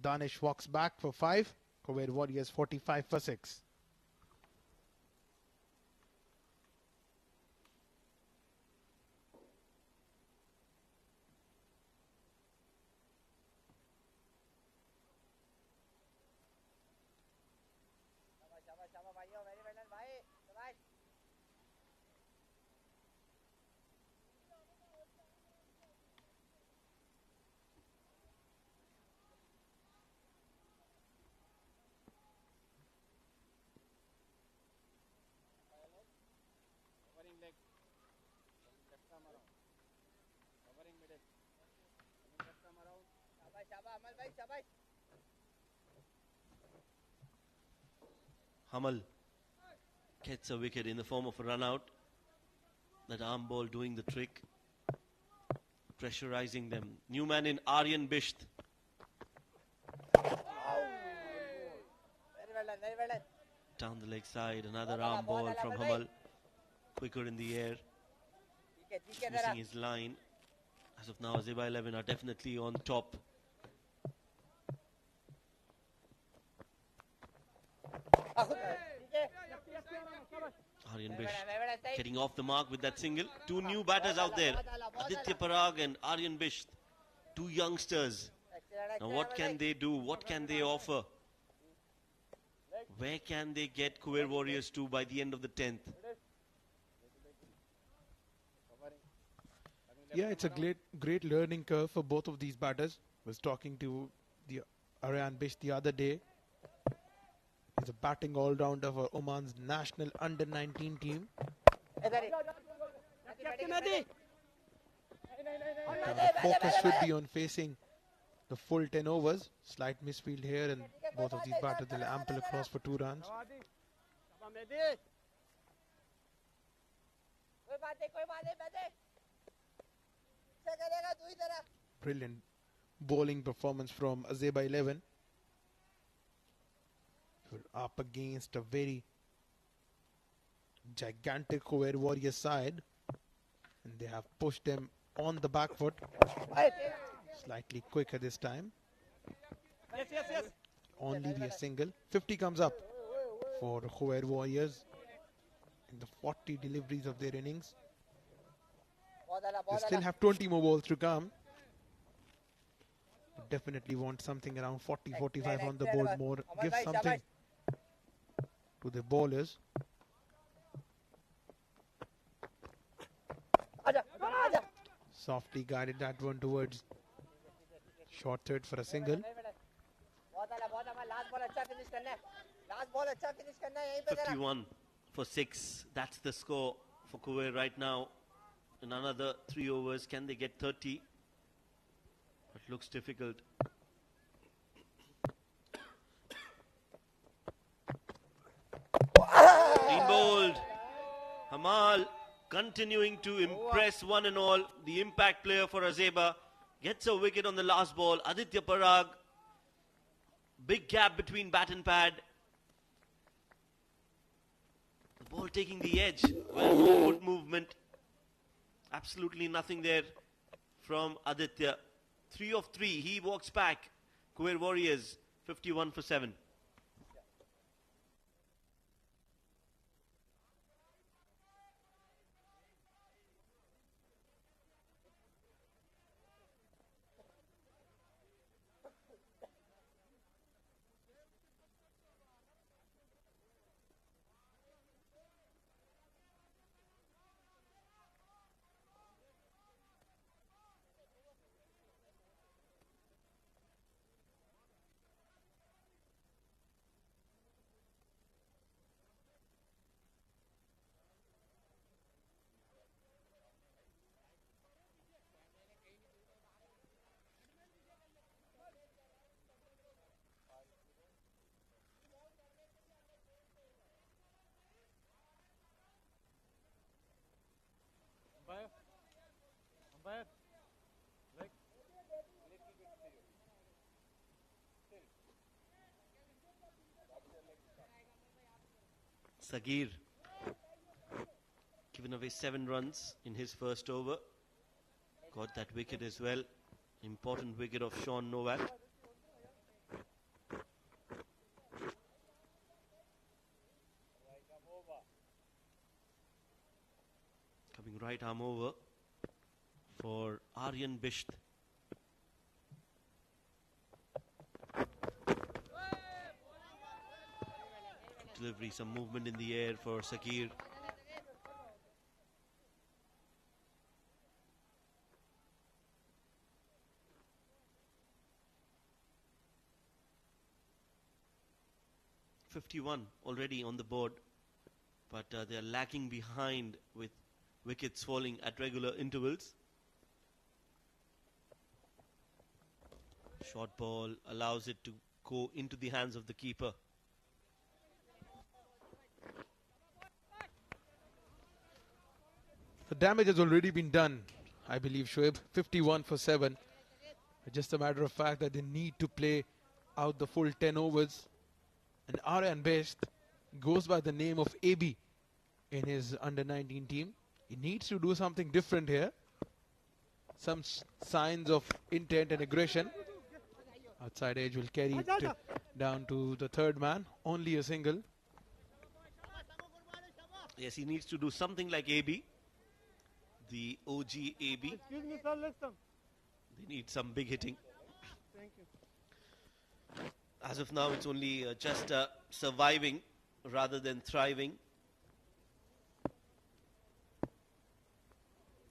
Danish walks back for 5. Khuwair Warriors 45 for 6. Hamal gets a wicket in the form of a run out. That arm ball doing the trick, pressurizing them. New man in Aryan Bisht. Down the leg side, another arm ball from Hamal. Quicker in the air. Missing his line. As of now, Azaiba 11 are definitely on top. Aryan Bish getting off the mark with that single. Two new batters out there, Aditya Parag and Aryan Bish, two youngsters. Now what can they do? What can they offer? Where can they get Khuwair Warriors to by the end of the 10th? Yeah, it's a great learning curve for both of these batters. Was talking to the Aryan Bish the other day. He's a batting all-rounder for Oman's national under-19 team. The focus should be on facing the full 10 overs. Slight misfield here, and both of these batters will ample across for 2 runs. Brilliant bowling performance from Azaiba 11. Up against a very gigantic Khuwair Warriors side, and they have pushed them on the back foot. Slightly quicker this time. Only be a single. 50 comes up for Khuwair Warriors in the 40 deliveries of their innings. They still have 20 more balls to come. Definitely want something around 40-45 on the board more. Give something to the bowlers. Softly guided that one towards short third for a single. 51 for 6. That's the score for Khuwair right now. In another 3 overs, can they get 30? It looks difficult. Clean bowled. Hamal continuing to impress one and all. The impact player for Azaiba gets a wicket on the last ball. Aditya Parag. Big gap between bat and pad. The ball taking the edge. Well, forward movement. Absolutely nothing there from Aditya. 3 of 3. He walks back. Khuwair Warriors 51 for 7. Sagir given away 7 runs in his first over. Got that wicket as well. Important wicket of Sean Novak. right arm over for Aryan Bisht. Delivery, some movement in the air for Sakir. .51 already on the board, but they are lagging behind with wickets falling at regular intervals. Short ball allows it to go into the hands of the keeper. The damage has already been done, I believe, Shoaib. 51 for 7. Just a matter of fact that they need to play out the full 10 overs. And Aryan Best goes by the name of AB in his under-19 team. He needs to do something different here. Some signs of intent and aggression. Outside edge will carry it down to the third man. Only a single. Yes, he needs to do something like AB. The OG AB. Excuse me, sir, listen. They need some big hitting. Thank you. As of now, it's only just surviving rather than thriving.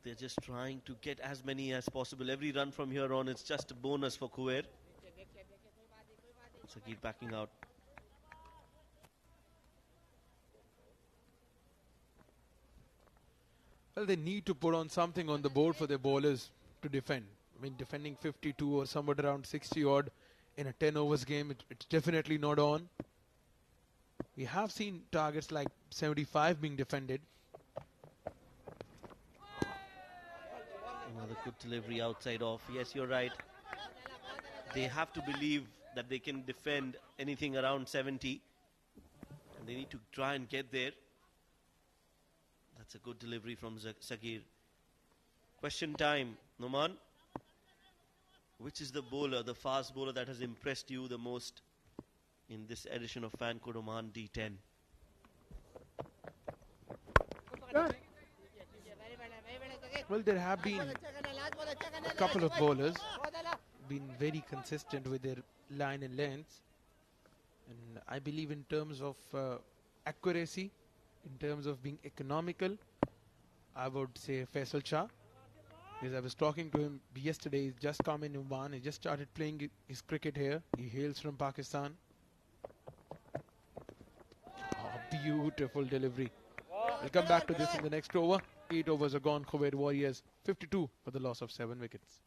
They're just trying to get as many as possible. Every run from here on, it's just a bonus for Khuwair. Sakir backing out. Well, they need to put on something on the board for their bowlers to defend. I mean, defending 52 or somewhat around 60 odd in a 10 overs game, it's definitely not on. We have seen targets like 75 being defended. Another good delivery outside off. Yes, you're right. They have to believe that they can defend anything around 70. And they need to try and get there. That's a good delivery from Sakir. Question time, Noman. Which is the bowler, the fast bowler that has impressed you the most in this edition of Fan Code Oman D10? Well, there have been a couple of bowlers been very consistent with their line and lengths. And I believe in terms of accuracy, in terms of being economical, I would say Faisal Shah. Because I was talking to him yesterday. He's just come in Oman. He just started playing his cricket here. He hails from Pakistan. Oh, beautiful delivery. We'll come back to this in the next over. 8 overs are gone. Khuwair Warriors 52 for the loss of 7 wickets.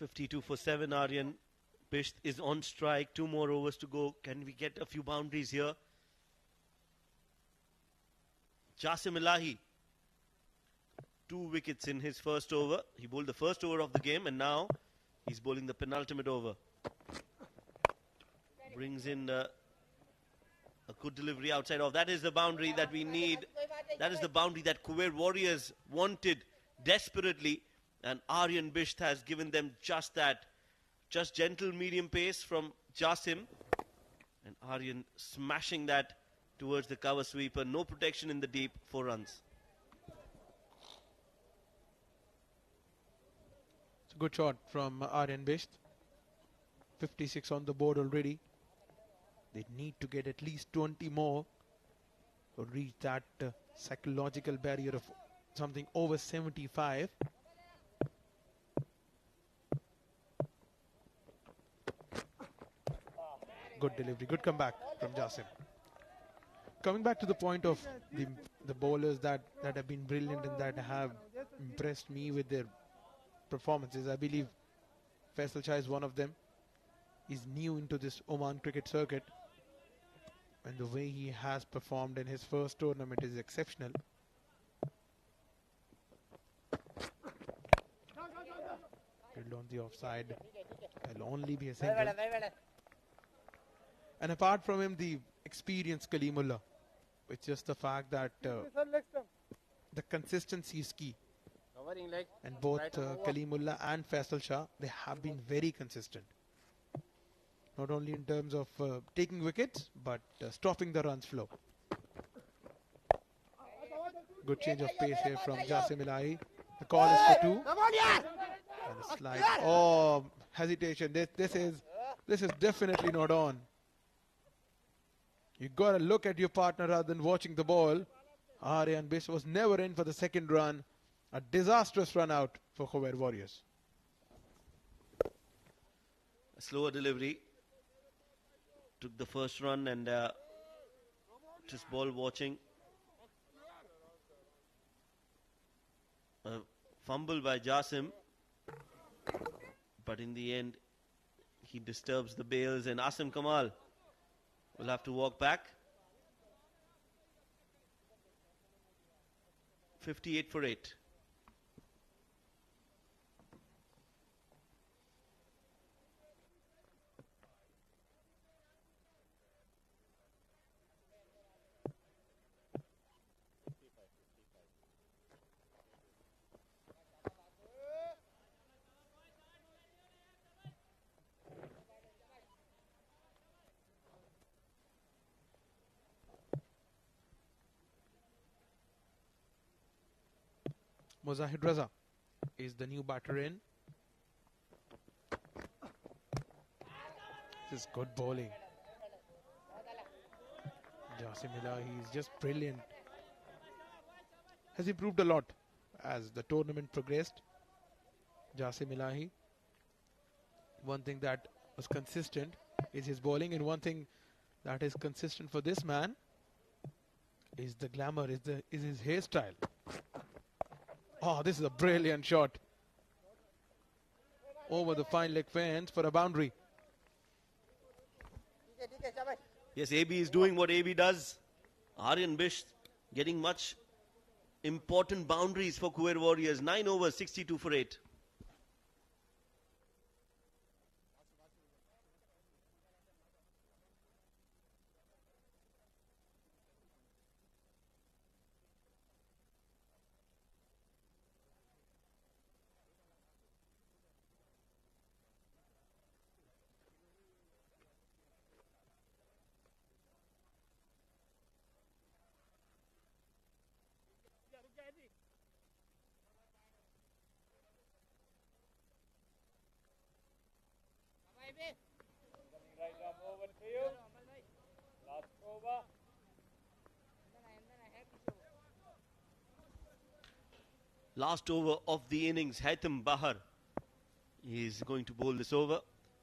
.52 for 7. Aryan Bisht is on strike. 2 more overs to go. Can we get a few boundaries here? Jasim Ilahi. 2 wickets in his first over. He bowled the first over of the game and now he's bowling the penultimate over. Brings in a good delivery outside off. That is the boundary that we need. That is the boundary that Khuwair Warriors wanted desperately. And Aryan Bisht has given them just that. Just gentle medium pace from Jasim. And Aryan smashing that towards the cover sweeper. No protection in the deep. 4 runs. It's a good shot from Aryan Bisht. 56 on the board already. They need to get at least 20 more to reach that psychological barrier of something over 75. Good delivery, good comeback from Jasim. Coming back to the point of the bowlers that have been brilliant and that have impressed me with their performances, I believe Faisal Shah is one of them. He's new into this Oman cricket circuit, and the way he has performed in his first tournament is exceptional. Drilled on the offside. It'll only be a single. And apart from him, the experienced Kalimullah. It's just the fact that the consistency is key. And both Kalimullah and Faisal Shah, they have been very consistent. Not only in terms of taking wickets, but stopping the runs flow. Good change of pace here from Jasim Ilahi. The call is for 2. And a slide. Oh, hesitation. This is definitely not on. You got to look at your partner rather than watching the ball. Aryan Bish was never in for the second run. A disastrous run out for Khuwair Warriors. A slower delivery. Took the first run and just ball watching. A fumble by Jasim. But in the end, he disturbs the bails and Asim Kamal will have to walk back. 58 for 8. Muzahid Raza is the new batter in. This is good bowling. Jasim Ilahi is just brilliant. Has improved a lot as the tournament progressed. Jasim Ilahi. One thing that was consistent is his bowling, and one thing that is consistent for this man is the glamour, is his hairstyle. Oh, this is a brilliant shot. Over the fine leg fence for a boundary. Yes, AB is doing what AB does. Aryan Bish getting much important boundaries for Khuwair Warriors. 9 overs, 62 for 8. Last over of the innings, Haitham Bahar is going to bowl this over.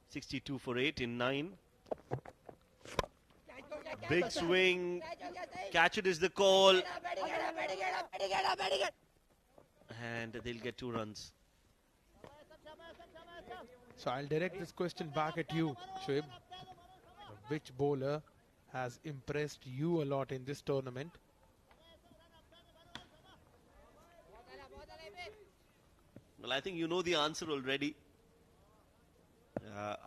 62 for 8 in 9. Big swing. Catch it is the call. And they'll get 2 runs. So I'll direct this question back at you, Shoaib. Which bowler has impressed you a lot in this tournament? Well, I think you know the answer already.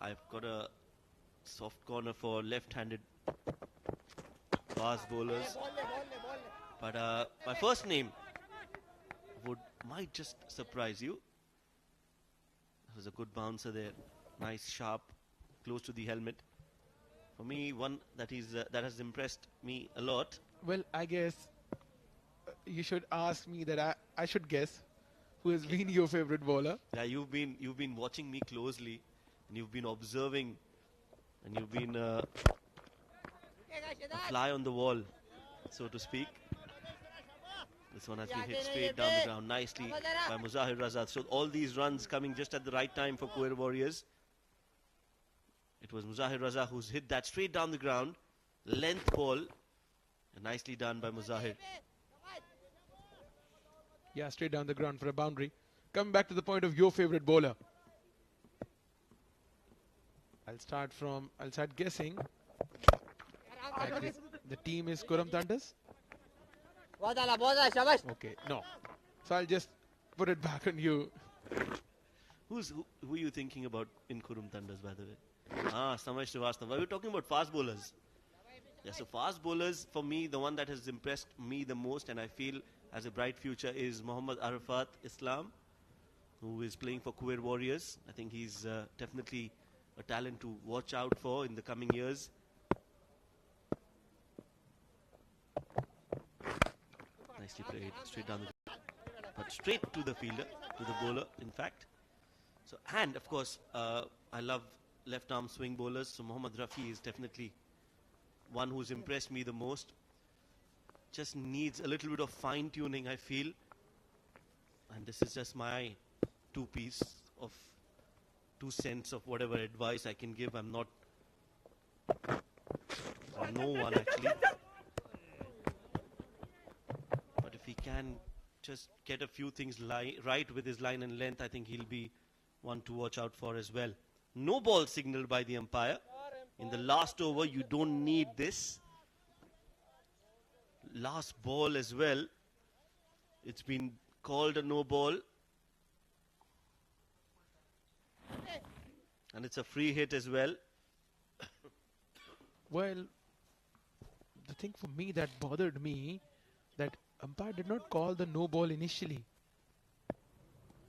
I've got a soft corner for left-handed fast bowlers. But my first name might just surprise you. It was a good bouncer there. Nice, sharp, close to the helmet. For me, one that has impressed me a lot. Well, I guess you should ask me that I should guess who has been your favorite bowler. Yeah, you've been watching me closely, and you've been observing, and you've been a fly on the wall, so to speak. This one has been hit straight down the ground nicely by Muzahid Raza. So all these runs coming just at the right time for Khuwair Warriors. It was Muzahid Raza who's hit that straight down the ground, length ball, Nicely done by Muzahir. Yeah, straight down the ground for a boundary. Coming back to the point of your favorite bowler. I'll start guessing. The team is Kuram Thunders? Okay, no. So I'll just put it back on you. Who are you thinking about in Kurum Thunders, by the way? Samay Srivastava. We were talking about fast bowlers. Yeah, so fast bowlers, for me, the one that has impressed me the most and I feel has a bright future is Mohammad Arafat Islam, who is playing for Khuwair Warriors. I think he's definitely a talent to watch out for in the coming years. Nicely played, straight down the but straight to the fielder, to the bowler, in fact. So, and of course, I love left arm swing bowlers. So Mohammad Rafi is definitely one who's impressed me the most. Just needs a little bit of fine tuning, I feel. And this is just my 2 cents of whatever advice I can give. I'm not, or no one actually. But if he can just get a few things right with his line and length, I think he'll be one to watch out for as well. No ball signaled by the umpire. In the last over, you don't need this. Last ball as well. It's been called a no ball. And it's a free hit as well. Well, the thing for me that bothered me, that umpire did not call the no ball initially.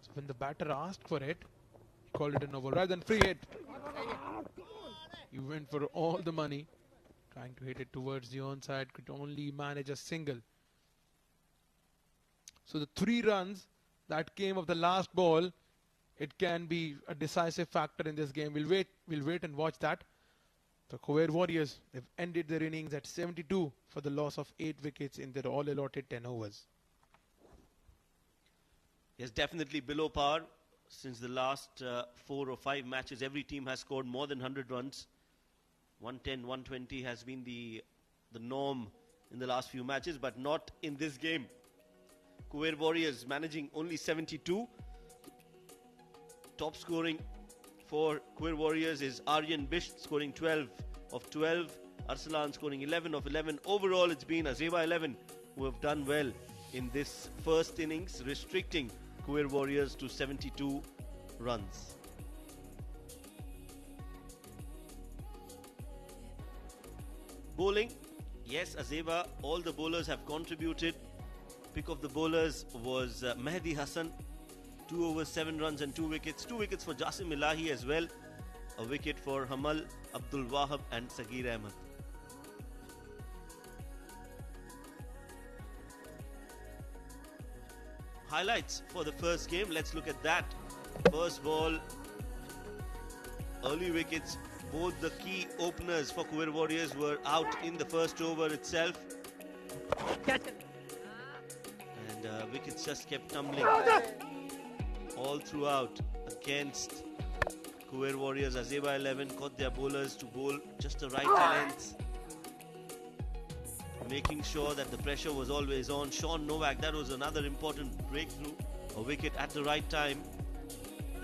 So when the batter asked for it, he called it a no ball rather than free hit. You went for all the money, trying to hit it towards the onside, could only manage a single. So the 3 runs that came of the last ball, it can be a decisive factor in this game. We'll wait and watch that. The Khuwair Warriors, they've ended their innings at 72 for the loss of 8 wickets in their all allotted 10 overs. Yes, definitely below par. Since the last 4 or 5 matches, every team has scored more than 100 runs. 110, 120 has been the norm in the last few matches, but not in this game. Khuwair Warriors managing only 72. Top scoring for Khuwair Warriors is Aryan Bisht scoring 12 of 12. Arsalan scoring 11 of 11. Overall, it's been Azaiba 11 who have done well in this first innings, restricting Khuwair Warriors to 72 runs. Bowling, yes, Azaiba, all the bowlers have contributed. Pick of the bowlers was Mehdi Hassan, 2 overs, 7 runs and 2 wickets. 2 wickets for Jasim Ilahi as well. A wicket for Hamal, Abdul Wahab and Sagir Ahmed. Highlights for the first game, let's look at that. First ball, early wickets. Both the key openers for Khuwair Warriors were out in the first over itself. And wickets just kept tumbling all throughout against Khuwair Warriors. Azaiba 11 caught their bowlers to bowl just the right lengths, making sure that the pressure was always on. Sean Novak, that was another important breakthrough. A wicket at the right time.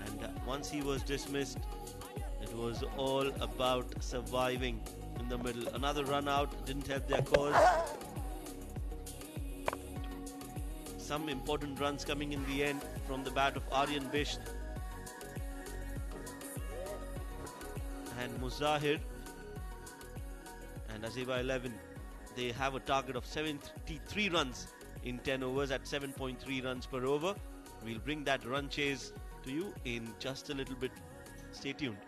And once he was dismissed, it was all about surviving in the middle. Another run out didn't help their cause. Some important runs coming in the end from the bat of Aryan Bisht and Muzahir. And Azaiba 11, they have a target of 73 runs in 10 overs at 7.3 runs per over. We'll bring that run chase to you in just a little bit. Stay tuned.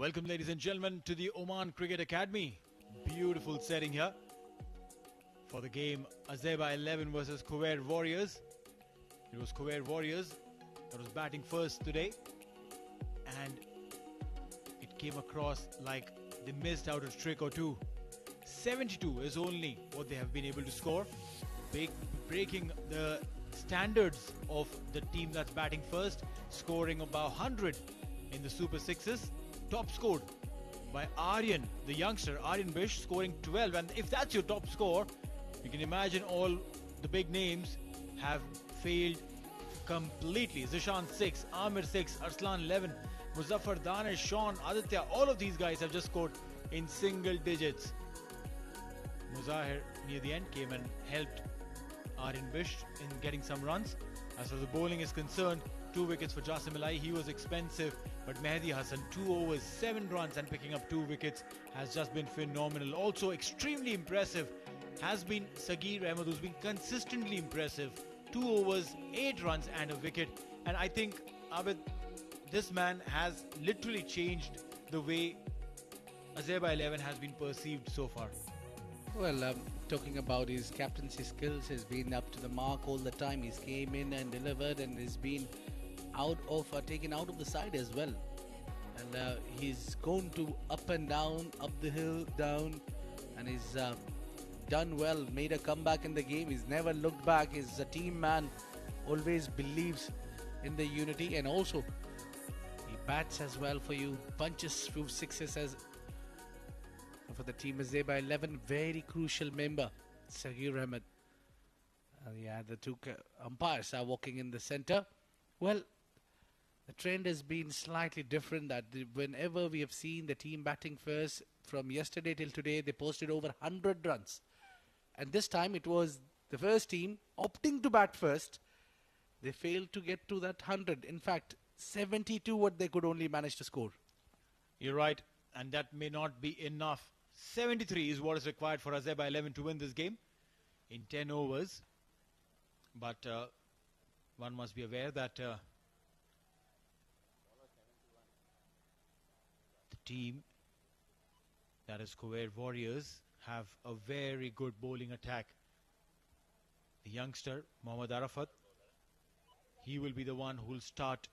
Welcome, ladies and gentlemen, to the Oman Cricket Academy. Beautiful setting here for the game Azaiba 11 versus Khuwair Warriors. It was Khuwair Warriors that was batting first today, and it came across like they missed out a trick or two. 72 is only what they have been able to score, breaking the standards of the team that's batting first, scoring about 100 in the Super Sixes. Top scored by Aryan, the youngster, Aryan Bish, scoring 12. And if that's your top score, you can imagine all the big names have failed completely. Zishan 6, Amir 6, Arslan 11, Muzaffar, Danish, Sean, Aditya, all of these guys have just scored in single digits. Muzahir near the end came and helped Aryan Bish in getting some runs. As far as the bowling is concerned, 2 wickets for Jasim Alai. He was expensive, but Mehdi Hassan, 2 overs, 7 runs and picking up 2 wickets has just been phenomenal. Also extremely impressive has been Sagir Ahmed, who's been consistently impressive. 2 overs, 8 runs and a wicket. And I think, Abid, this man has literally changed the way Azaiba 11 has been perceived so far. Well, talking about his captaincy skills, has been up to the mark all the time. He's came in and delivered and has been taken out of the side as well. And he's gone to up and down, up the hill, down, and he's done well, made a comeback in the game. He's never looked back. He's a team man, always believes in the unity, and also he bats as well for you, punches few sixes as for the team Azaiba 11, very crucial member, Sagir Ahmed. The 2 umpires are walking in the center. Well, the trend has been slightly different, that whenever we have seen the team batting first, from yesterday till today, they posted over 100 runs. And this time it was the first team opting to bat first. They failed to get to that 100. In fact, 72 what they could only manage to score. You're right, and that may not be enough. 73 is what is required for Azaiba 11 to win this game in 10 overs. But one must be aware that the team, that is Khuwair Warriors, have a very good bowling attack. The youngster, Mohammad Arafat, he will be the one who will start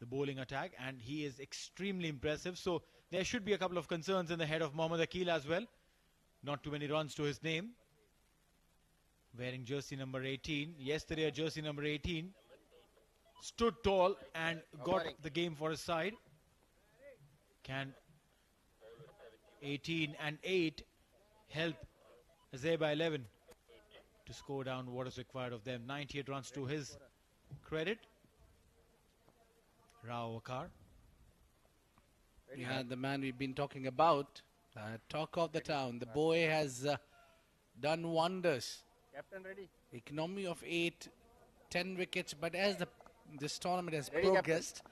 the bowling attack, and he is extremely impressive. So there should be a couple of concerns in the head of Mohammad Akil as well. Not too many runs to his name. Wearing jersey number 18. Yesterday, jersey number 18 stood tall and got the game for his side. Can 18 and 8 help Azaiba 11 to score down what is required of them? 98 runs to his credit. Rao Wakar. Yeah, the man we've been talking about, talk of the town. The boy has done wonders. Captain ready. Economy of 8, 10 wickets. But as this tournament has progressed,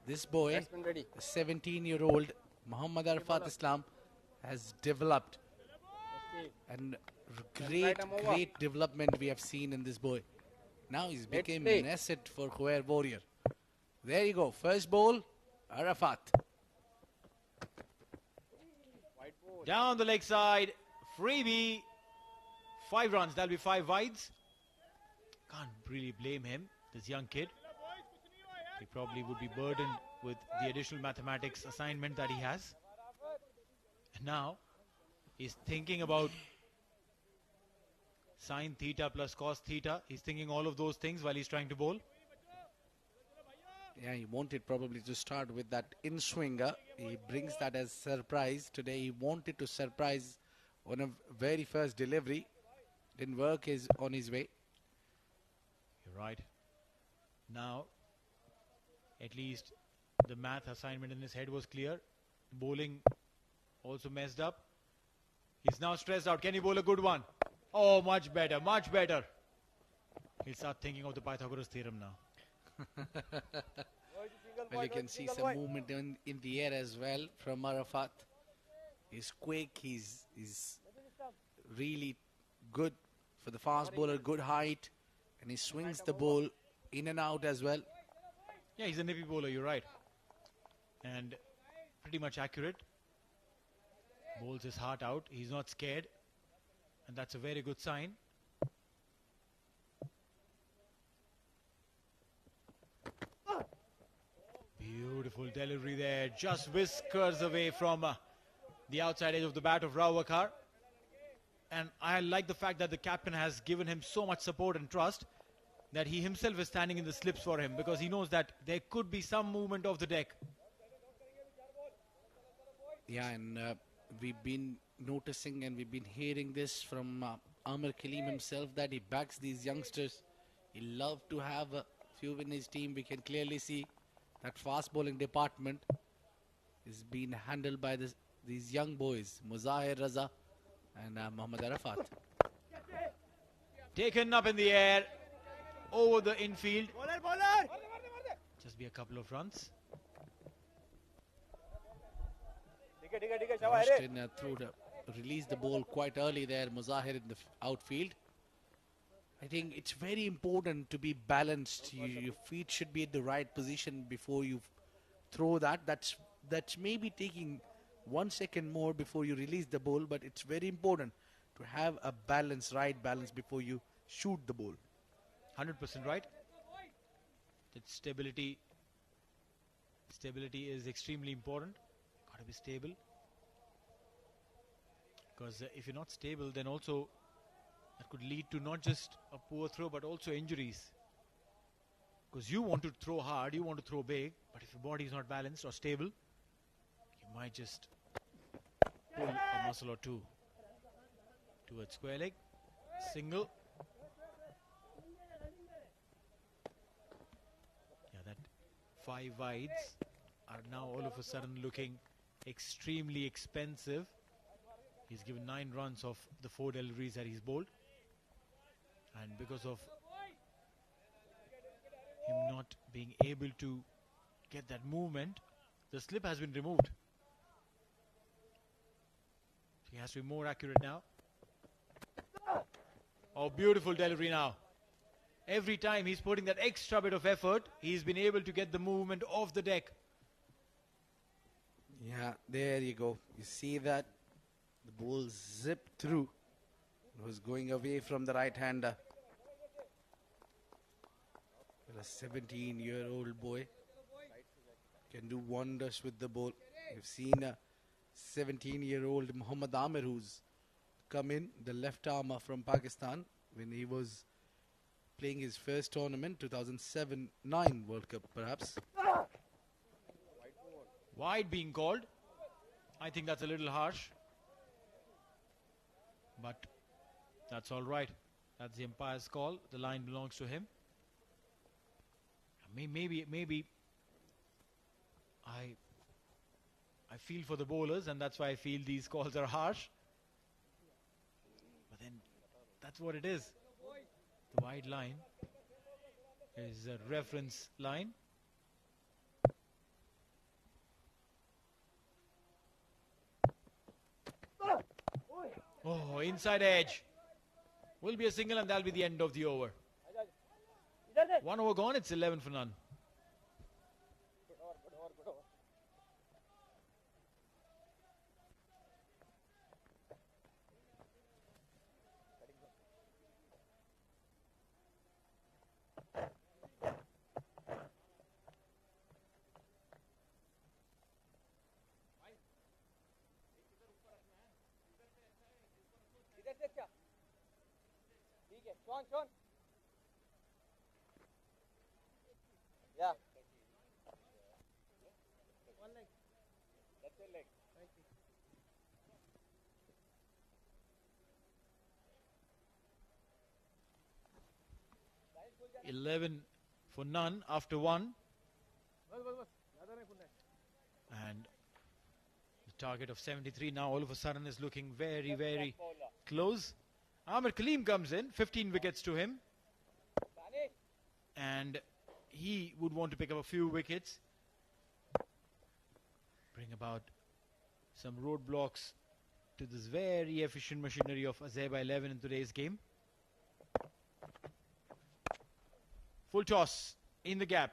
this boy, Batsman ready. the 17-year-old Muhammad Arafat Islam, has developed. Okay. And right, I'm over. great development we have seen in this boy. Now he's became an asset for Khuwair Warrior. There you go. First ball, Arafat. White ball. Down the leg side, freebie. 5 runs, that'll be 5 wides. Can't really blame him, this young kid. He probably would be burdened with the additional mathematics assignment that he has. And now, he's thinking about sine theta plus cos theta. He's thinking all of those things while he's trying to bowl. Yeah, he wanted probably to start with that in-swinger. He brings that as surprise. Today he wanted to surprise on a very first delivery. Didn't work on his way. You're right. Now, at least the math assignment in his head was clear. Bowling also messed up. He's now stressed out. Can he bowl a good one? Oh, much better, much better. He'll start thinking of the Pythagoras theorem now. Well, you can see some movement in the air as well from Arafat. He's quick. He's really good for the fast bowler, good height, and he swings the ball in and out as well. Yeah, he's a nippy bowler, you're right. And pretty much accurate. Bowls his heart out. He's not scared. And that's a very good sign. Beautiful delivery there. Just whiskers away from the outside edge of the bat of Rawakar. And I like the fact that the captain has given him so much support and trust that he himself is standing in the slips for him, because he knows that there could be some movement of the deck. Yeah, and we've been noticing and we've been hearing this from Amir Kaleem himself, that he backs these youngsters. He loves to have a few in his team. We can clearly see that fast bowling department is being handled by these young boys, Muzahir Raza and Mohammad Arafat. Taken up in the air, over the infield. Just be a couple of runs. Rushed in through the released the ball quite early there, Muzahir in the outfield. I think it's very important to be balanced. Your feet should be at the right position before you throw that. That's maybe taking 1 second more before you release the ball, but it's very important to have a balance, right balance, before you shoot the ball. 100% right. That stability is extremely important. Got to be stable. Because if you're not stable, then also that could lead to not just a poor throw, but also injuries. Because you want to throw hard, you want to throw big, but if your body is not balanced or stable, you might just pull a muscle or two. Towards square leg, single. Yeah, that 5 wides are now all of a sudden looking extremely expensive. He's given 9 runs of the 4 deliveries that he's bowled. And because of him not being able to get that movement, the slip has been removed. He has to be more accurate now. Oh, beautiful delivery now. Every time he's putting that extra bit of effort, he's been able to get the movement off the deck. Yeah, there you go. You see that? The ball zipped through. It was going away from the right-hander. Well, a 17-year-old boy can do wonders with the ball. You've seen a 17-year-old Muhammad Amir who's come in, the left armer from Pakistan, when he was playing his first tournament, 2007-9 World Cup perhaps. Wide being called. I think that's a little harsh. But that's all right. That's the umpire's call. The line belongs to him. Maybe I feel for the bowlers, and that's why I feel these calls are harsh. But then that's what it is. The wide line is a reference line. Oh, inside edge. Will be a single, and that'll be the end of the over. 1 over gone, it's 11 for none. Sean. Yeah. One leg. That's a leg. Thank you. 11 for none after 1. And the target of 73 now all of a sudden is looking very, very close. Amir Kaleem comes in, 15 wickets to him. And he would want to pick up a few wickets. Bring about some roadblocks to this very efficient machinery of Azaiba 11 in today's game. Full toss in the gap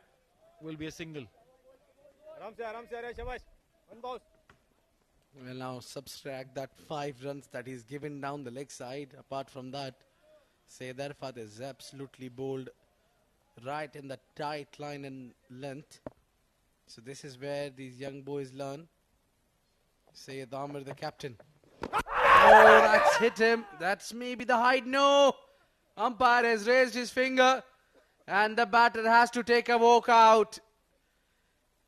will be a single. One balls. Well, now subtract that 5 runs that he's given down the leg side. Apart from that, Sayyid Arfat is absolutely bowled right in the tight line and length. So this is where these young boys learn. Sayyid Amir, the captain. Oh, that's hit him. That's maybe the height. No. Umpire has raised his finger and the batter has to take a walk out.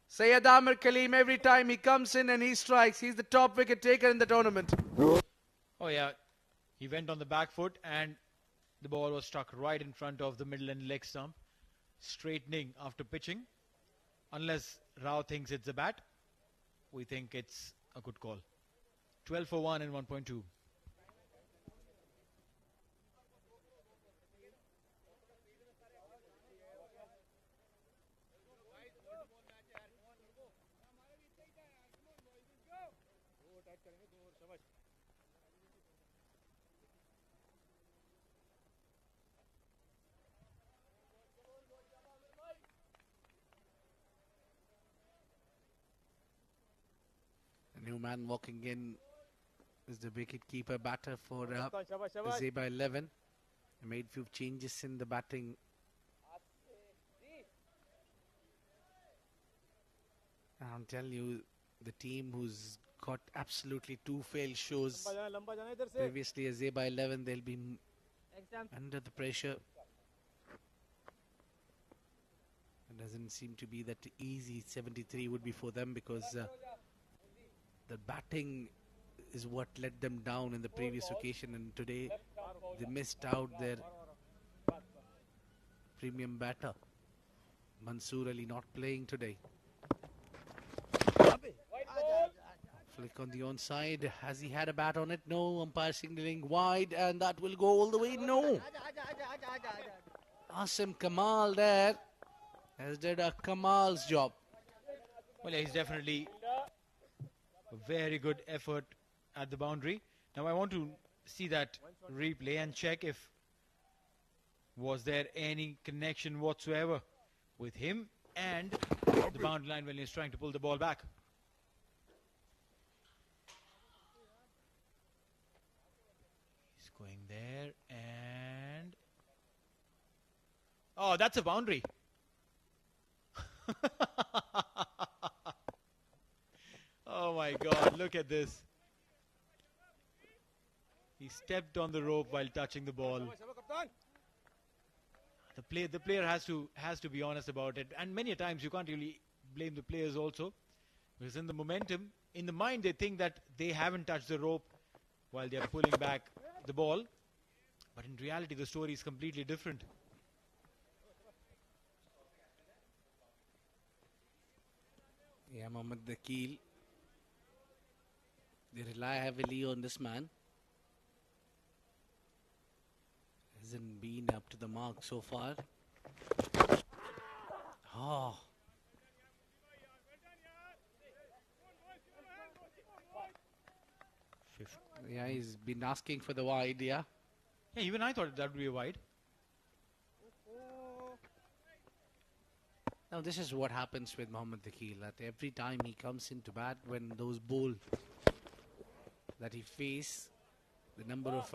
Sayyid Amir Kaleem, every time he comes in and he strikes, he's the top wicket taker in the tournament. Oh yeah, he went on the back foot and the ball was struck right in front of the middle and leg stump, straightening after pitching. Unless Rao thinks it's a bat, we think it's a good call. 12 for 1 and 1.2. A new man walking in is the wicket-keeper batter for Shabash, shabash. Azaiba 11. He made few changes in the batting. I'll tell you, the team who's got absolutely 2 failed shows. लंबा जाना इधर से. Previously, Azaiba 11, they'll be Exam. under the pressure. It doesn't seem to be that easy. 73 would be for them because the batting is what let them down in the previous occasion, and today they missed out their premium batter. Mansoor Ali not playing today. Flick on the onside. Has he had a bat on it? No. Umpire signaling wide, and that will go all the way. No. Asim Kamal there has did a Kamal's job. Well, yeah, he's definitely a very good effort at the boundary. Now I want to see that replay and check if was there any connection whatsoever with him and the boundary line when he's trying to pull the ball back. He's going there and oh, that's a boundary. Oh my God, look at this. He stepped on the rope while touching the ball. The player has to be honest about it, and many a times you can't really blame the players also, because in the momentum, in the mind they think that they haven't touched the rope while they are pulling back the ball, but in reality the story is completely different. Yeah, Mohammad Dakil. They rely heavily on this man. Hasn't been up to the mark so far. Oh. Yeah, he's been asking for the wide, yeah. Yeah, even I thought that would be a wide. Now this is what happens with Mohammad Dakil, that every time he comes into bat, when those ball that he face, the number of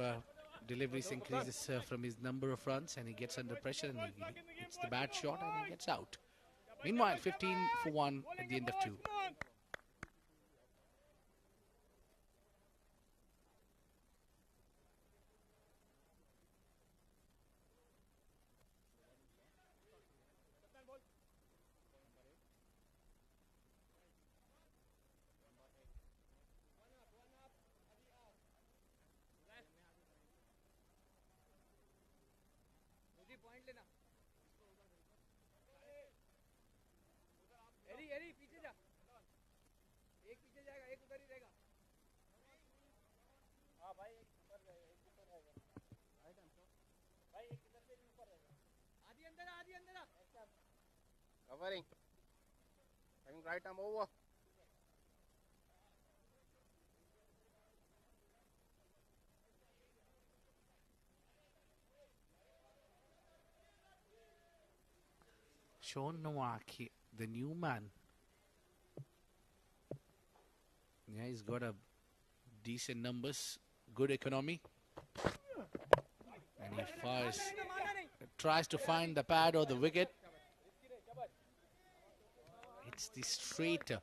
deliveries increases from his number of runs, and he gets under pressure and he hits the bad shot and he gets out. Meanwhile, 15 for 1 at the end of 2. पीछे जा. एक पीछे जाएगा, एक उधर ही रहेगा. हाँ भाई, एक ऊपर रहेगा, एक ऊपर रहेगा. भाई एक इधर से भी ऊपर रहेगा. आधी अंदर आ, आधी अंदर आ. Covering. Coming right arm over. Sean Nowak, the new man. Yeah, he's got a decent numbers, good economy. And he fires, tries to find the pad or the wicket. It's the straighter.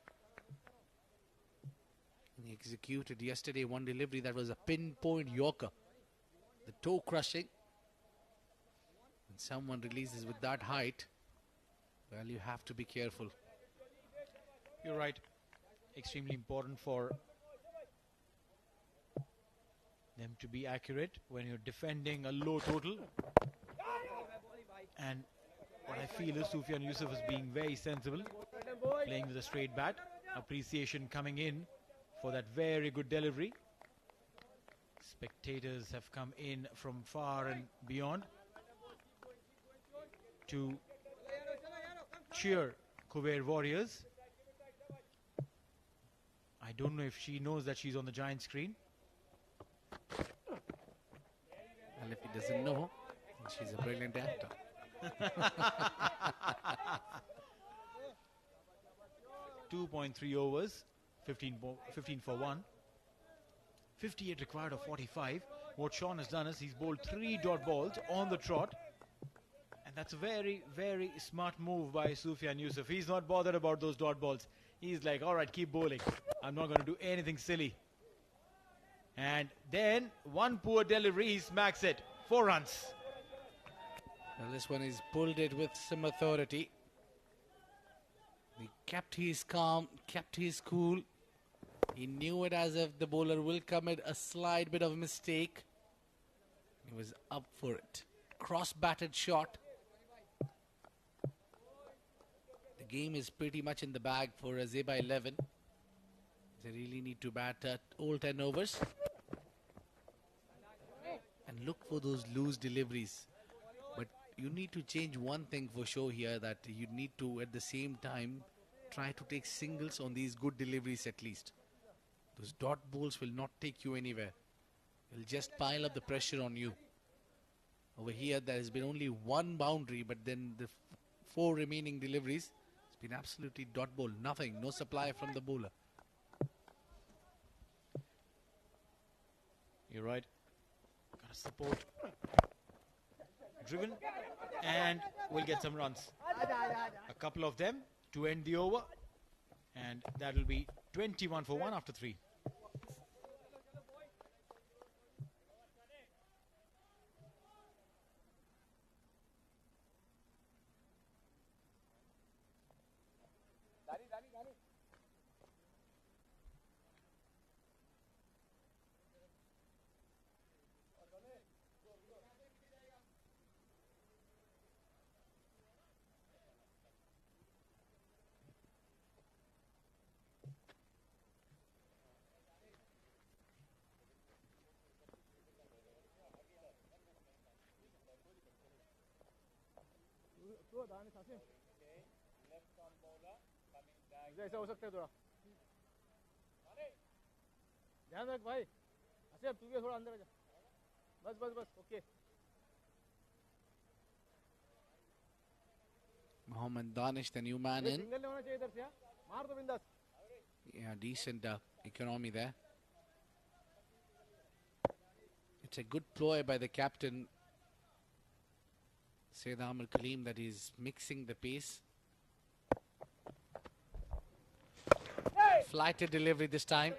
He executed yesterday one delivery that was a pinpoint Yorker. The toe crushing. When someone releases with that height, well, you have to be careful. You're right. Extremely important for them to be accurate when you're defending a low total. And what I feel is Sufyan Yusuf is being very sensible, playing with a straight bat. Appreciation coming in for that very good delivery. Spectators have come in from far and beyond to cheer Khuwair Warriors. I don't know if she knows that she's on the giant screen. Well, if he doesn't know, she's a brilliant actor. 2.3 overs, 15 for 1. 58 required of 45. What Sean has done is he's bowled 3 dot balls on the trot. And that's a very, very smart move by Sufyan Yusuf. He's not bothered about those dot balls. He's like, all right, keep bowling. I'm not going to do anything silly. And then one poor delivery, he smacks it. 4 runs. Well, this one is pulled it with some authority. He kept his calm, kept his cool. He knew it as if the bowler will commit a slight bit of a mistake. He was up for it. Cross-batted shot. The game is pretty much in the bag for Azaiba 11. They really need to bat at all 10 overs. And look for those loose deliveries. But you need to change one thing for sure here, that you need to at the same time try to take singles on these good deliveries at least. Those dot balls will not take you anywhere. They'll just pile up the pressure on you. Over here there has been only one boundary, but then the 4 remaining deliveries, it's been absolutely dot ball. Nothing, no supply from the bowler. You're right. Got to support. Driven. And we'll get some runs. A couple of them to end the over. And that will be 21 for 1 after 3. ऐसा हो सकता है थोड़ा ध्यान रख भाई आसिफ तू भी थोड़ा अंदर आ जा बस बस बस okay Mohammed Danish, the new man in. Single नहीं होना चाहिए इधर से मार दो बिंदास Yeah, decent economy there. It's a good ploy by the captain, Sayyid Amir Kaleem, that he's mixing the pace. Flighted delivery this time.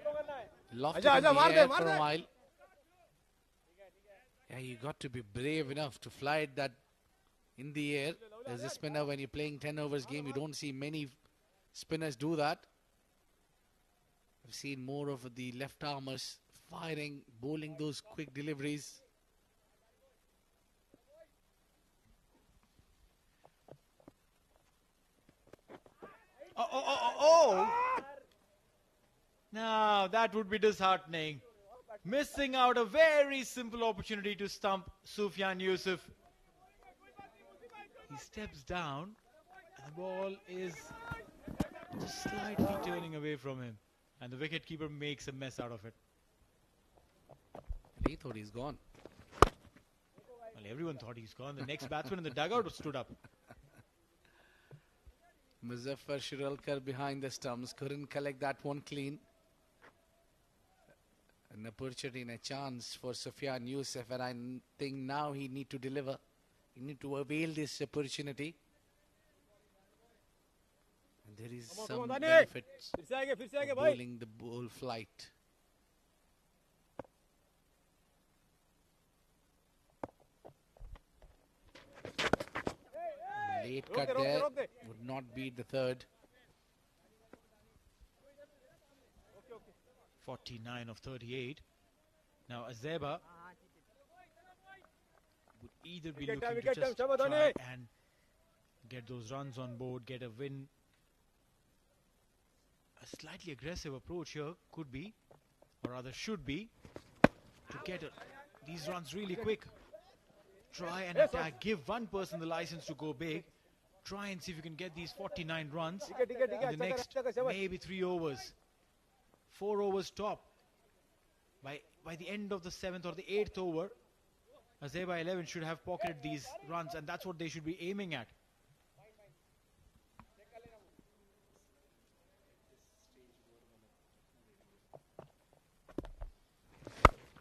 Lofted in the air for a while. Yeah, you got to be brave enough to fly it that in the air. As a spinner, when you're playing 10 overs game, you don't see many spinners do that. I've seen more of the left armers firing, bowling those quick deliveries. Oh! Now that would be disheartening. Missing out a very simple opportunity to stump Sufyan Yusuf. He steps down and the ball is just slightly turning away from him. And the wicketkeeper makes a mess out of it. He thought he's gone. Well, everyone thought he's gone. The next batsman in the dugout stood up. Muzaffar Shiralkar behind the stumps, couldn't collect that one clean. an opportunity and a chance for Sufyan Youssef, and I think now he need to deliver. He need to avail this opportunity. And there is some benefits of bowling the ball flight. Late cut there, would not beat the third. 49 of 38. Now Azaiba would either be looking to just try and get those runs on board, get a win. A slightly aggressive approach here could be, or rather should be, to get these runs really quick. Try and attack, give one person the license to go big. Try and see if you can get these 49 runs in the next maybe 3 overs. 4 overs top. By the end of the 7th or the 8th over, Azaiba 11 should have pocketed these runs, and that's what they should be aiming at.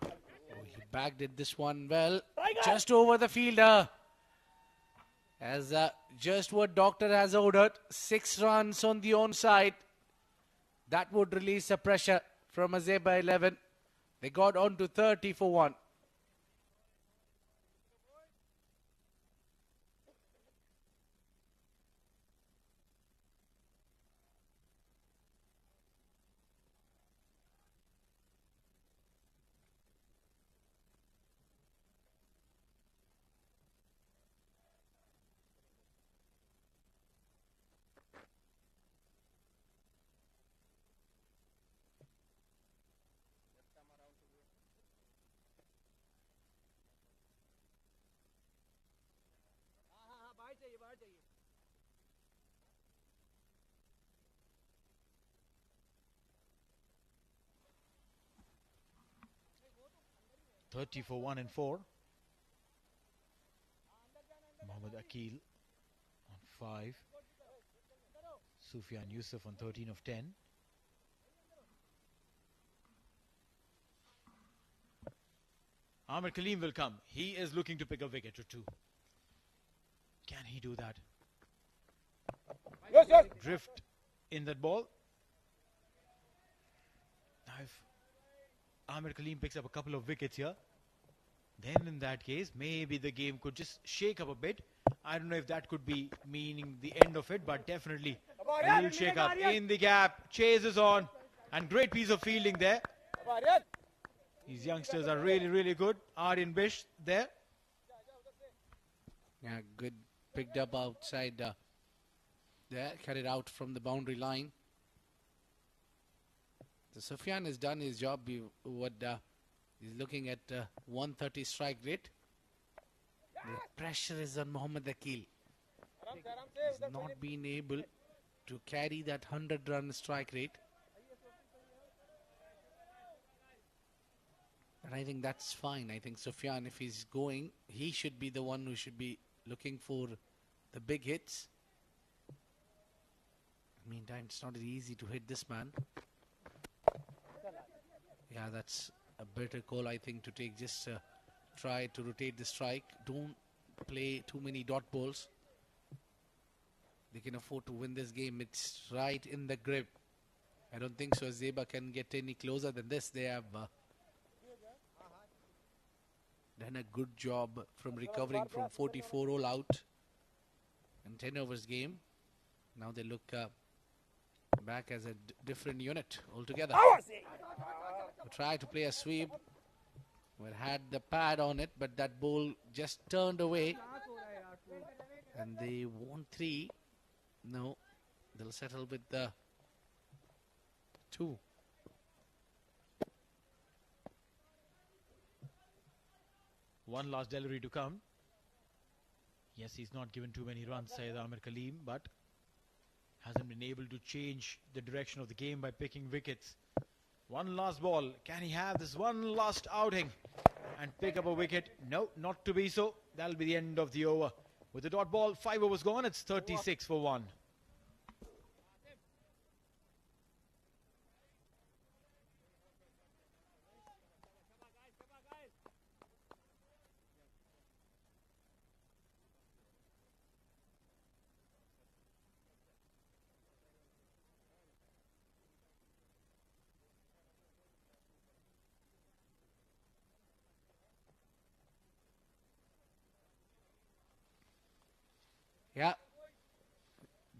Oh, he bagged it this one well, just over the fielder. As just what Doctor has ordered, 6 runs on the onside. That would release the pressure from Azaiba 11. They got on to 30 for 1. बाहर चाहिए बाहर चाहिए 30 for 1 and 4. Mohammad Akil on 5. Sufyan Youssef on 13 of 10. Amir Kaleem will come. He is looking to pick a wicket or two. Can he do that? Yes, yes. Drift in that ball. Now if Amir Kaleem picks up a couple of wickets here, then in that case, maybe the game could just shake up a bit. I don't know if that could be meaning the end of it, but definitely a little shake up in the gap. Chases on, and great piece of fielding there. These youngsters are really, really good. Aryan Bish there. Yeah, good picked up outside there, carried out from the boundary line. So Sufyan has done his job. He's looking at 130 strike rate. The pressure is on Mohammad Akil. He's not been able to carry that 100-run strike rate. And I think that's fine. I think Sufyan, if he's going, he should be the one who should be looking for the big hits. Meantime, it's not easy to hit this man. Yeah, that's a better call, I think, to take. Just try to rotate the strike. Don't play too many dot balls. They can afford to win this game. It's right in the grip. I don't think so Azaiba can get any closer than this. They have done a good job from recovering from 44 all out and 10 overs game. Now they look back as a different unit altogether. Try to play a sweep. Well, had the pad on it, but that ball just turned away. And they won 3. No, they'll settle with the 2. One last delivery to come. Yes, he's not given too many runs, Syed Amir Kaleem, but hasn't been able to change the direction of the game by picking wickets. One last ball. Can he have this one last outing and pick up a wicket? No, not to be so. That'll be the end of the over. With the dot ball, 5 overs gone. It's 36 for 1.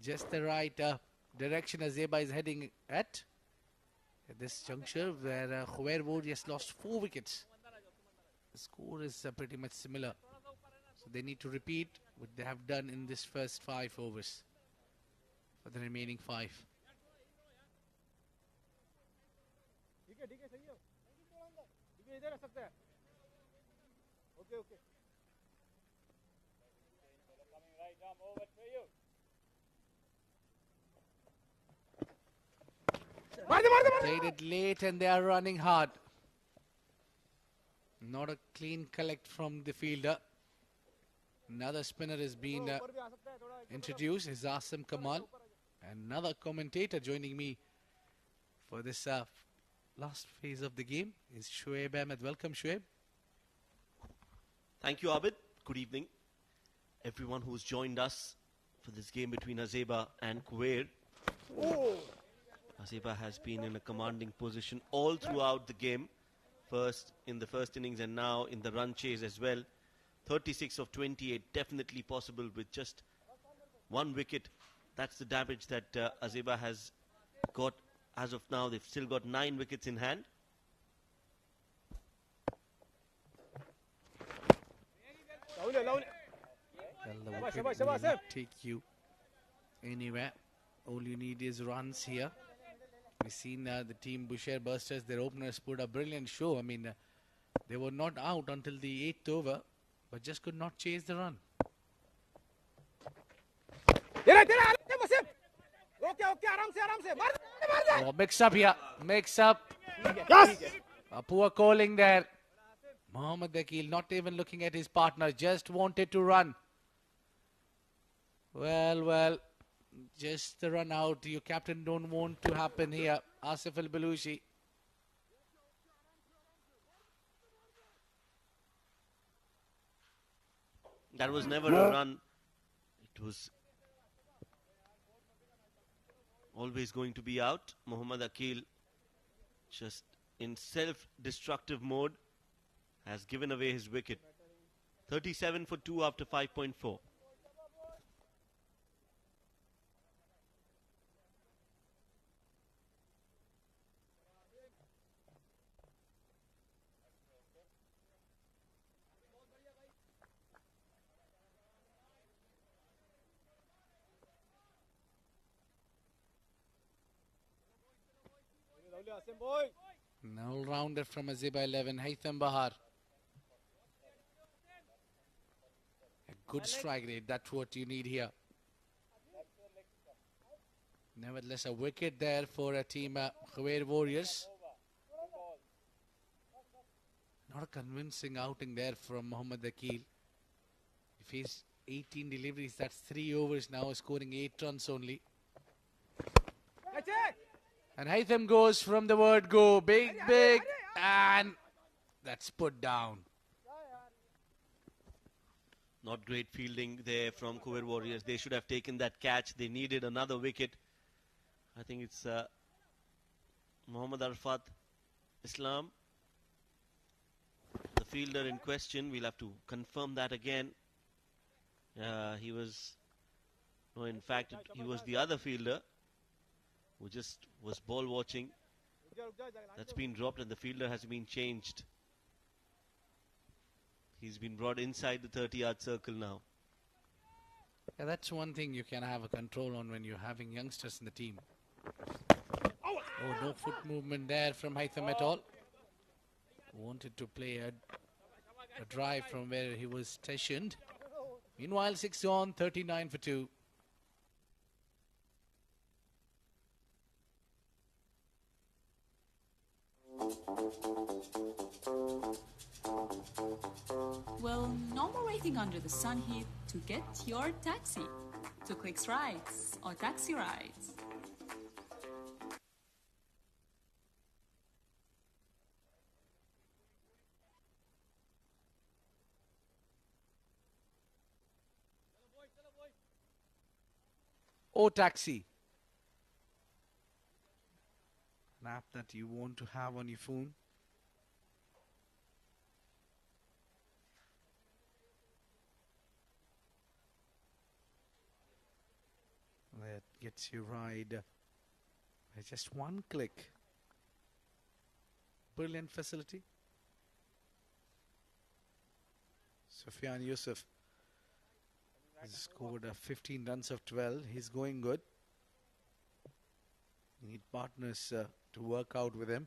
just the right direction Azaiba is heading at this juncture, where Khuwair just lost 4 wickets. The score is pretty much similar, so they need to repeat what they have done in this first 5 overs for the remaining 5. ठीक है सही है ठीक है इधर आ सकता है okay okay Played it late and they are running hard. Not a clean collect from the fielder. Another spinner has been introduced, is Asim Kamal. Another commentator joining me for this last phase of the game is Shoaib Ahmed. Welcome, Shoaib. Thank you, Abid. Good evening, everyone who's joined us for this game between Azaiba and Khuwair. Azaiba has been in a commanding position all throughout the game. First in the first innings and now in the run chase as well. 36 of 28, definitely possible with just 1 wicket. That's the damage that Azaiba has got as of now. They've still got 9 wickets in hand. Well, the wicket will not take you anywhere. All you need is runs here. We've seen the team Busher Busters, their openers put a brilliant show. I mean, they were not out until the 8th over, but just could not chase the run. Oh, mix up here. Mix up. Yes! A poor calling there. Mohammad Akil not even looking at his partner, just wanted to run. Well, just the run out. Your captain don't want to happen here. Asif Al-Balushi. That was never a run. It was always going to be out. Mohammad Akil, just in self-destructive mode, has given away his wicket. 37 for 2 after 5.4. An all-rounder from Azaiba 11, Haitham Bahar. A good strike rate, that's what you need here. Nevertheless, a wicket there for a team Khuwair Warriors. Not a convincing outing there from Mohammad Akil. He faced 18 deliveries, that's 3 overs now, scoring 8 runs only. And Haitham goes from the word go. Big, and that's put down. Not great fielding there from Khuwair Warriors. They should have taken that catch. They needed another wicket. I think it's Muhammad Arfat Islam, the fielder in question. We'll have to confirm that again. He was the other fielder who just was ball watching. That's been dropped and the fielder has been changed. He's been brought inside the 30-yard circle now. Yeah, that's one thing you can have a control on when you're having youngsters in the team. Oh, no foot movement there from Haitham at all. Wanted to play a drive from where he was stationed. Meanwhile, 6 on, 39 for 2. Well, no more waiting under the sun here to get your taxi to Clicks Rides or Taxi Rides. Or Taxi. An app that you want to have on your phone. Where Gets you right. With just one click. Brilliant facility. Sufyan Yusuf has scored 15 runs of 12. He's going good. You need partners to work out with him.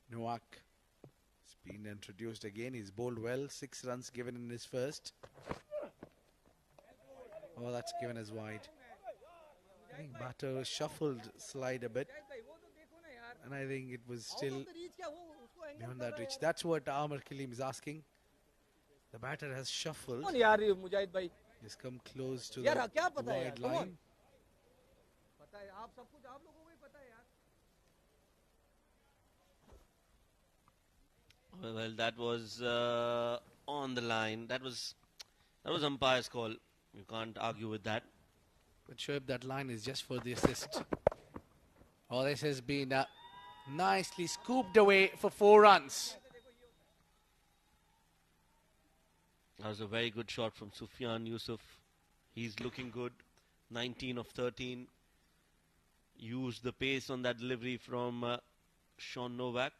Nowak has been introduced again. He's bowled well. 6 runs given in his first. Oh, that's given as wide. I think batter shuffled slide a bit. And I think it was still beyond that reach. That's what Amar Kaleem is asking. The batter has shuffled. He's come close to the wide line. Well, that was on the line. That was umpire's call. You can't argue with that. But Shoaib, that line is just for the assist. Oh, this has been nicely scooped away for 4 runs. That was a very good shot from Sufyan Yusuf. He's looking good. 19 of 13. Used the pace on that delivery from Sean Novak.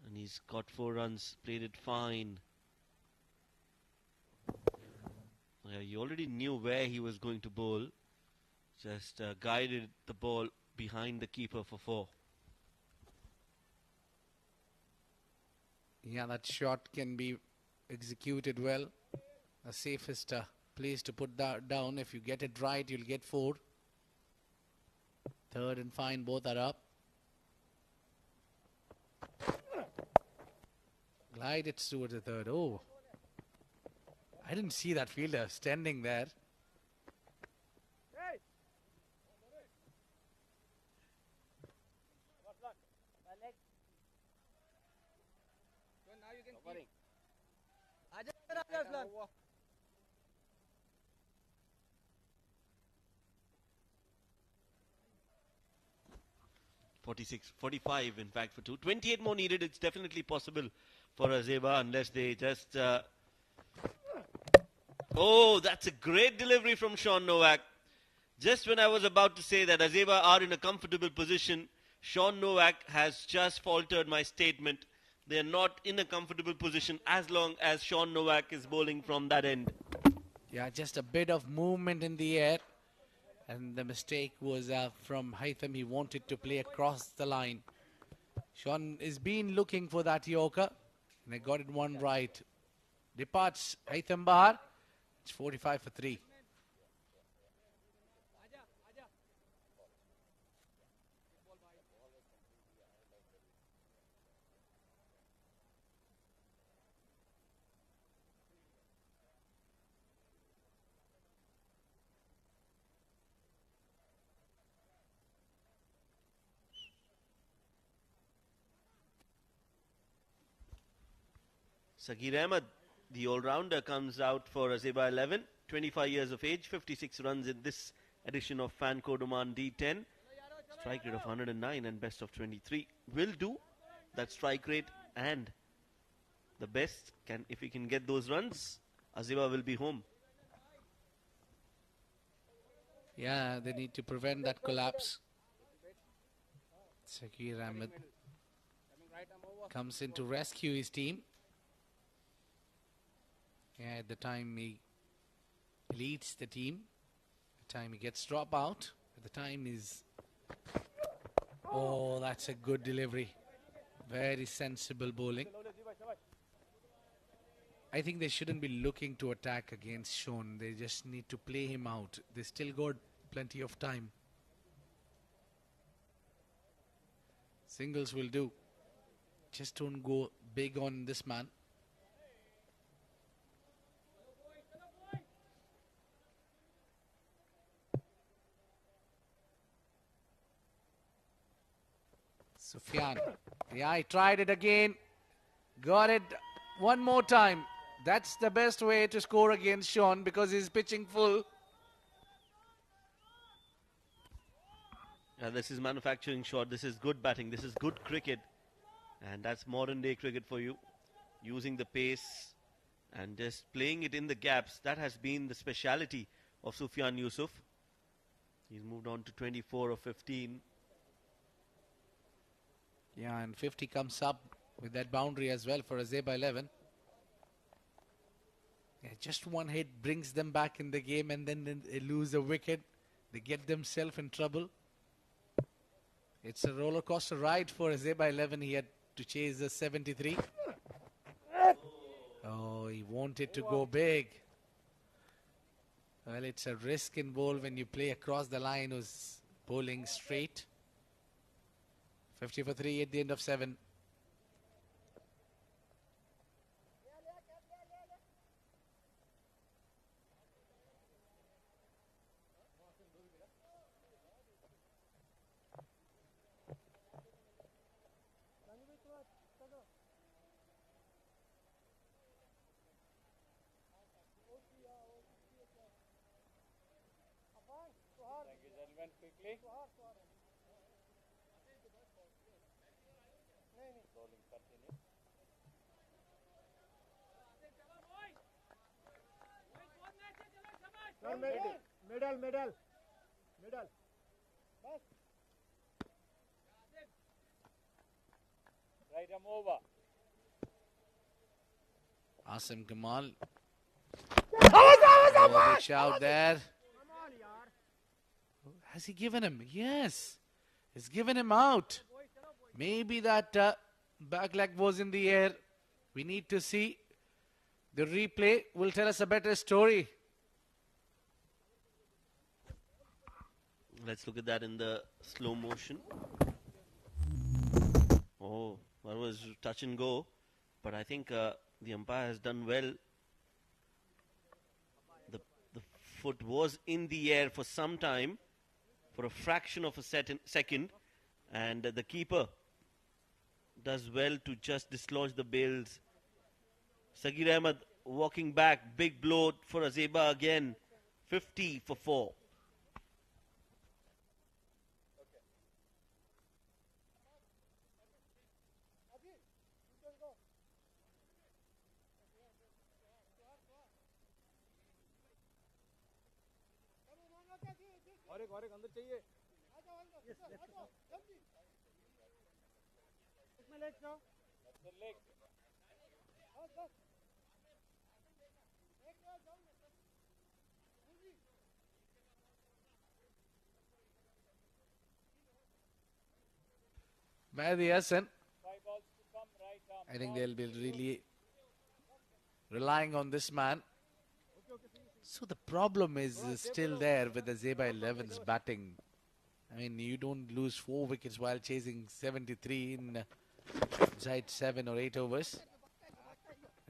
And he's got 4 runs. Played it fine. Yeah, he already knew where he was going to bowl. Just guided the ball behind the keeper for 4. Yeah, that shot can be executed well. The safest place to put that down. If you get it right, you'll get 4. Third and fine, both are up. Glide it towards the third. Oh, I didn't see that fielder standing there. Covering. 46, 45 in fact for 2. 28 more needed. It's definitely possible for Azaiba unless they just... Oh, that's a great delivery from Sean Novak. Just when I was about to say that Azaiba are in a comfortable position, Sean Novak has just faltered my statement. They are not in a comfortable position as long as Sean Novak is bowling from that end. Yeah, just a bit of movement in the air. And the mistake was from Haitham. He wanted to play across the line. Sean has been looking for that Yorker. And they got it one right. Departs Haitham Bahar. It's 45 for 3. Sagir Ahmed, the all-rounder, comes out for Azaiba 11. 25 years of age, 56 runs in this edition of Fan Code Oman D10. Strike rate of 109 and best of 23. Will do that strike rate, and the best, if he can get those runs, Azaiba will be home. Yeah, they need to prevent that collapse. Sagir Ahmed comes in to rescue his team. Yeah, at the time he leads the team, the time he gets drop out, at the time he's... Oh, that's a good delivery. Very sensible bowling. I think they shouldn't be looking to attack against Sean. They just need to play him out. They still got plenty of time. Singles will do. Just don't go big on this man. Sufyan. Yeah, he tried it again. Got it one more time. That's the best way to score against Sean because he's pitching full. Yeah, this is manufacturing shot. This is good batting. This is good cricket. And that's modern day cricket for you. Using the pace and just playing it in the gaps. That has been the speciality of Sufyan Yusuf. He's moved on to 24 of 15. Yeah, and 50 comes up with that boundary as well for Azaiba 11. Yeah, just one hit brings them back in the game, and then they lose a wicket. They get themselves in trouble. It's a roller coaster ride for Azaiba 11. He had to chase the 73. Oh, he wanted to go big. Well, it's a risk involved when you play across the line who's bowling straight. 50 for 3 at the end of 7. Quickly. Middle. Right arm over. Asim Kamal. Oh, big shout there. Has he given him? Yes. He's given him out. Maybe that back leg was in the air. We need to see. The replay will tell us a better story. Let's look at that in the slow motion. Oh, that was touch and go. But I think the umpire has done well. The foot was in the air for some time, for a fraction of a second. And the keeper does well to just dislodge the bails. Sagir Ahmed walking back. Big blow for Azaiba again. 50 for 4. और एक अंदर चाहिए इसमें leg जाओ leg Mehdi Hassan. I think they'll be really relying on this man. So the problem is still there with the Azaiba 11's batting. I mean, you don't lose 4 wickets while chasing 73 in inside 7 or 8 overs.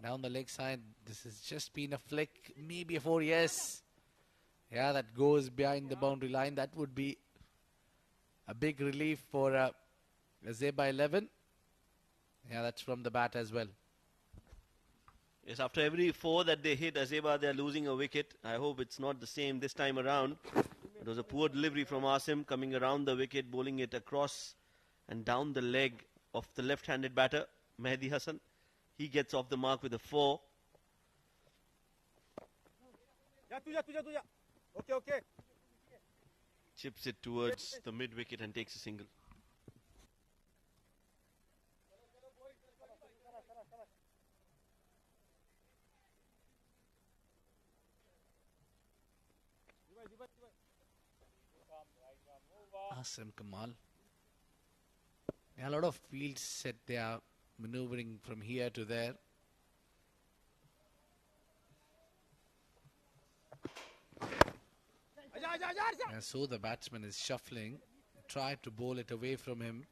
Down the leg side, this has just been a flick, maybe a 4, yes. Yeah, that goes behind the boundary line. That would be a big relief for Azaiba 11. Yeah, that's from the bat as well. Yes, after every 4 that they hit Azaiba, they are losing a wicket. I hope it's not the same this time around. It was a poor delivery from Asim, coming around the wicket, bowling it across and down the leg of the left-handed batter, Mehdi Hassan. He gets off the mark with a 4. Okay. Chips it towards the mid-wicket and takes a single. Asim Kamal. Yeah, a lot of fields set they are maneuvering from here to there. And so the batsman is shuffling. Try to bowl it away from him.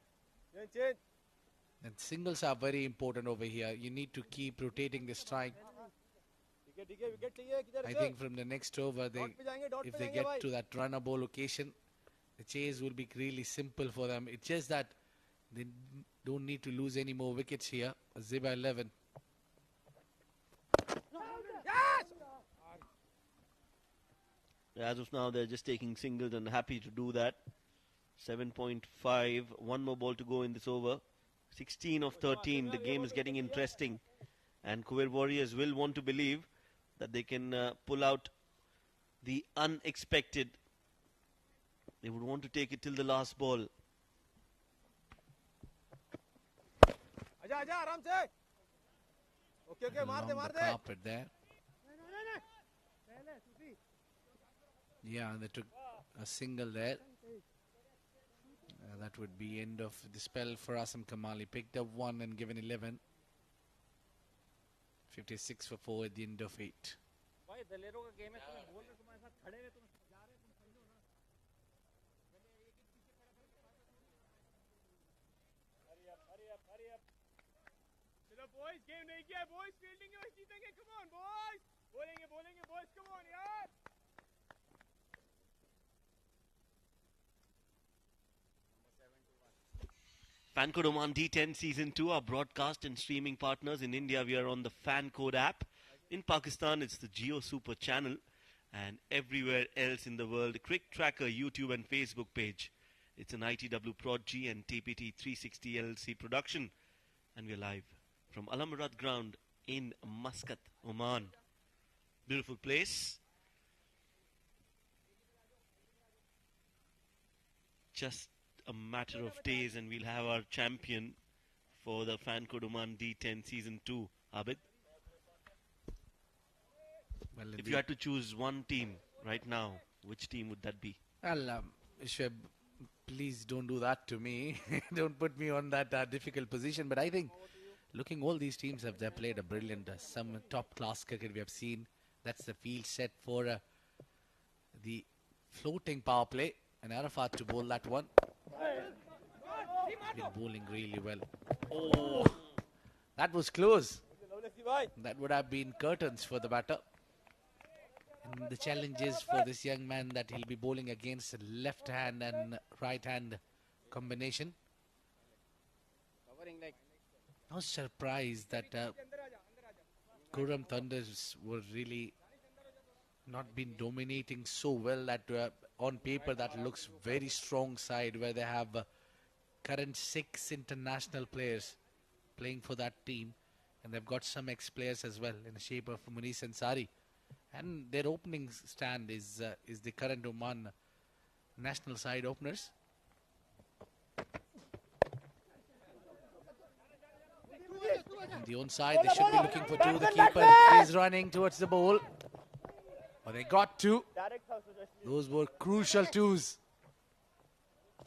And singles are very important over here. You need to keep rotating the strike. I think from the next over, if they get to that runner ball location, the chase will be really simple for them. It's just that they don't need to lose any more wickets here. Azaiba 11. As of now, they're just taking singles and happy to do that. 7.5, one more ball to go in this over. 16 of 13, the game is getting interesting. And Khuwair Warriors will want to believe that they can pull out the unexpected. They would want to take it till the last ball. आजा आजा आराम से okay okay मार दे Along मार the they carpet there. Yeah, they took a single there. That would be end of the spell for Asam Kamal. He picked up 1 and given 11. 56 for 4 at the end of 8. भाई दलेरों का game है तुम्हें बोल रहे तुम्हारे साथ खड़े हैं तुम जा रहे तुम समझो ना hurry up चलो boys गेम नहीं किया boys फील्डिंग है जीतेंगे come on boys बोलेंगे boys come on यार Fan Code Oman D10 Season 2 are broadcast and streaming partners. In India, we are on the Fan Code app. In Pakistan, it's the Geo Super channel. And everywhere else in the world, CricTracker YouTube and Facebook page. It's an ITW Prod-G and TPT 360 LLC production. And we're live from Al Amrad ground in Muscat, Oman. Beautiful place. Just a matter of days and we'll have our champion for the Fan Code Oman D10 Season 2, Abid. Well, If you had to choose one team right now, which team would that be? Well, Ishweb, please don't do that to me. Don't put me on that difficult position. But I think, looking all these teams have they played a brilliant, some top-class cricket we have seen. That's the field set for the floating power play. And Arafat to bowl that one. Been bowling really well. Oh, that was close. That would have been curtains for the batter. And the challenge is for this young man that he'll be bowling against a left hand and right hand combination. I was surprised that Kurram Thunders were really not been dominating so well that on paper that looks very strong side where they have current 6 international players playing for that team, and they've got some ex-players as well in the shape of Munis Ansari, and their opening stand is the current Oman national side openers. On the onside, they should be looking for 2. The keeper is running towards the ball. But they got 2. Those were crucial 2s.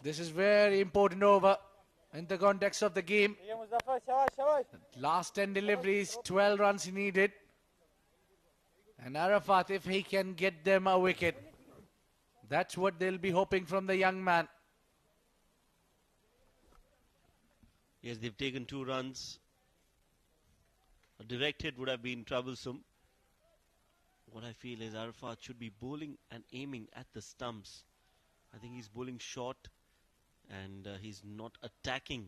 This is very important over in the context of the game. Last 10 deliveries, 12 runs needed. And Arafat, if he can get them a wicket, that's what they'll be hoping from the young man. Yes, they've taken 2 runs. A direct hit would have been troublesome. What I feel is Arafat should be bowling and aiming at the stumps. I think he's bowling short and he's not attacking.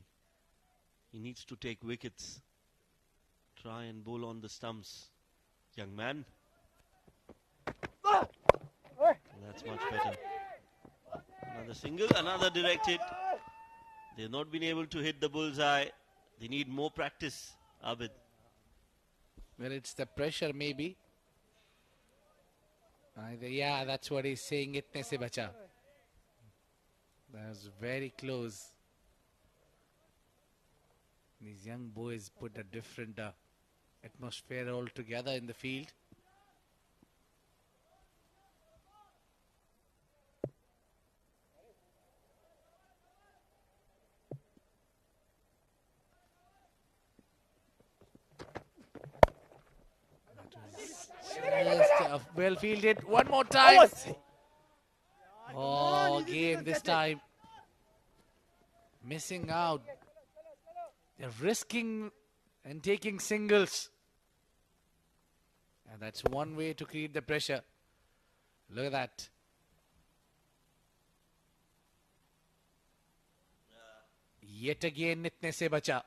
He needs to take wickets. Try and bowl on the stumps. Young man. That's much better. Another single, another direct hit. They've not been able to hit the bullseye. They need more practice, Abid. Well, it's the pressure maybe. Yeah, that's what he's saying. Itne se bacha. That was very close. These young boys put a different atmosphere altogether in the field. Just well fielded. One more time. Oh, again this time. Missing out. They're risking and taking singles. And that's one way to create the pressure. Look at that. Yet again, Nitne se bacha.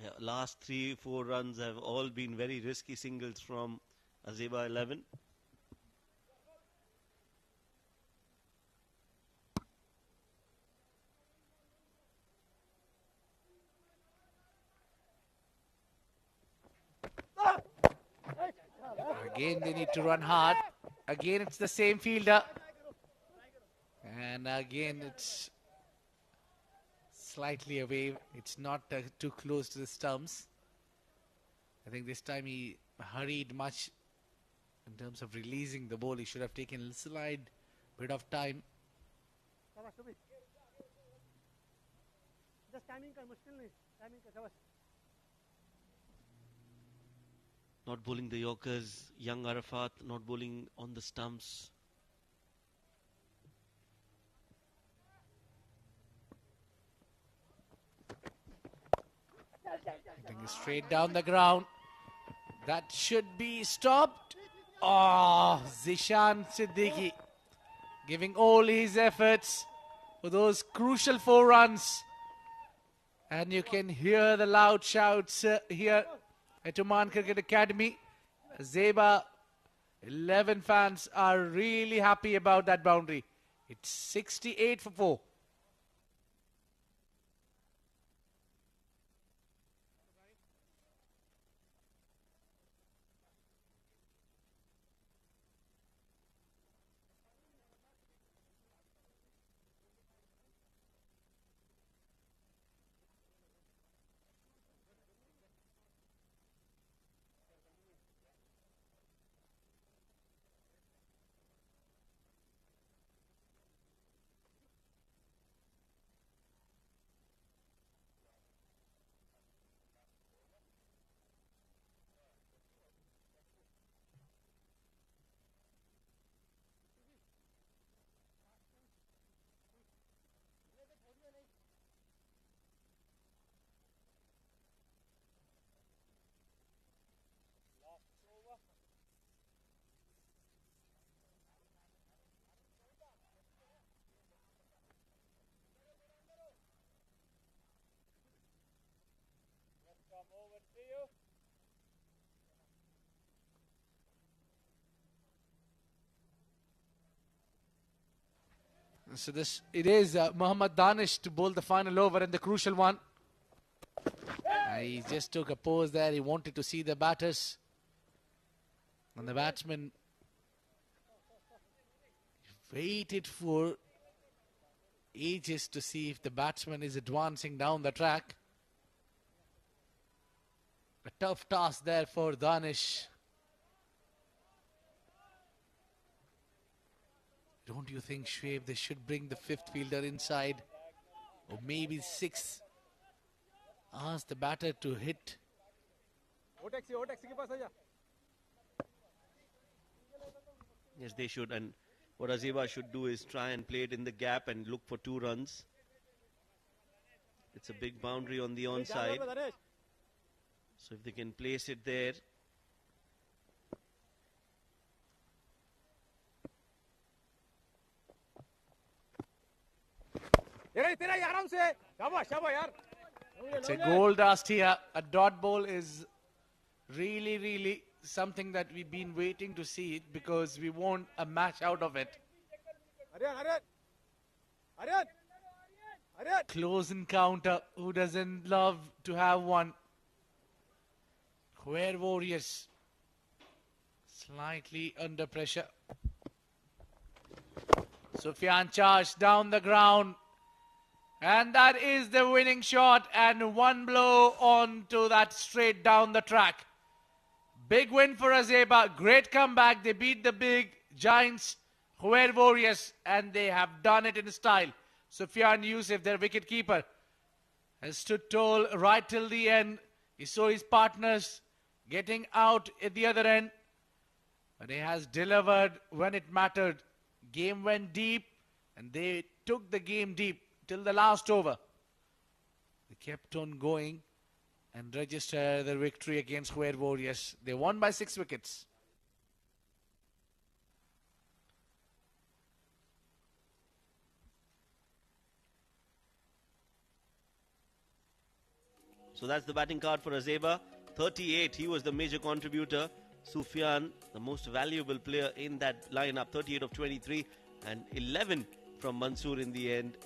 Yeah, last 3-4 runs have all been very risky singles from Azaiba 11. Again, they need to run hard. Again, it's the same fielder. And again, it's slightly away. It's not too close to the stumps. I think this time he hurried much in terms of releasing the ball. He should have taken a slight bit of time. Not bowling the Yorkers. Young Arafat not bowling on the stumps. Hitting it straight down the ground. That should be stopped. Oh, Zishan Siddiqui giving all his efforts for those crucial 4 runs. And you can hear the loud shouts here at Oman Cricket Academy. Azaiba 11 fans are really happy about that boundary. It's 68 for 4. So it is Mohammad Danish to bowl the final over and the crucial one. He just took a pause there. He wanted to see the batters. And the batsman waited for ages to see if the batsman is advancing down the track. A tough task there for Danish. Don't you think, Shoaib, they should bring the 5th fielder inside? Or maybe 6th. Ask the batter to hit. Yes, they should. And what Azaiba should do is try and play it in the gap and look for 2 runs. It's a big boundary on the onside. So if they can place it there. It's a goal dust here. A dot ball is really something that we've been waiting to see it because we want a match out of it. Close encounter. Who doesn't love to have one? Khuwair Warriors slightly under pressure. Sufyan charged down the ground. And that is the winning shot, and one blow onto that straight down the track. Big win for Azaiba. Great comeback. They beat the big giants, Khuwair Warriors, and they have done it in style. Sufyan Yusuf, their wicket keeper, has stood tall right till the end. He saw his partners getting out at the other end, but he has delivered when it mattered. Game went deep, and they took the game deep till the last over. They kept on going and registered their victory against Khuwair Warriors. They won by 6 wickets. So that's the batting card for Azaiba. 38, he was the major contributor. Sufyan, the most valuable player in that lineup, 38 of 23, and 11 from Mansoor in the end.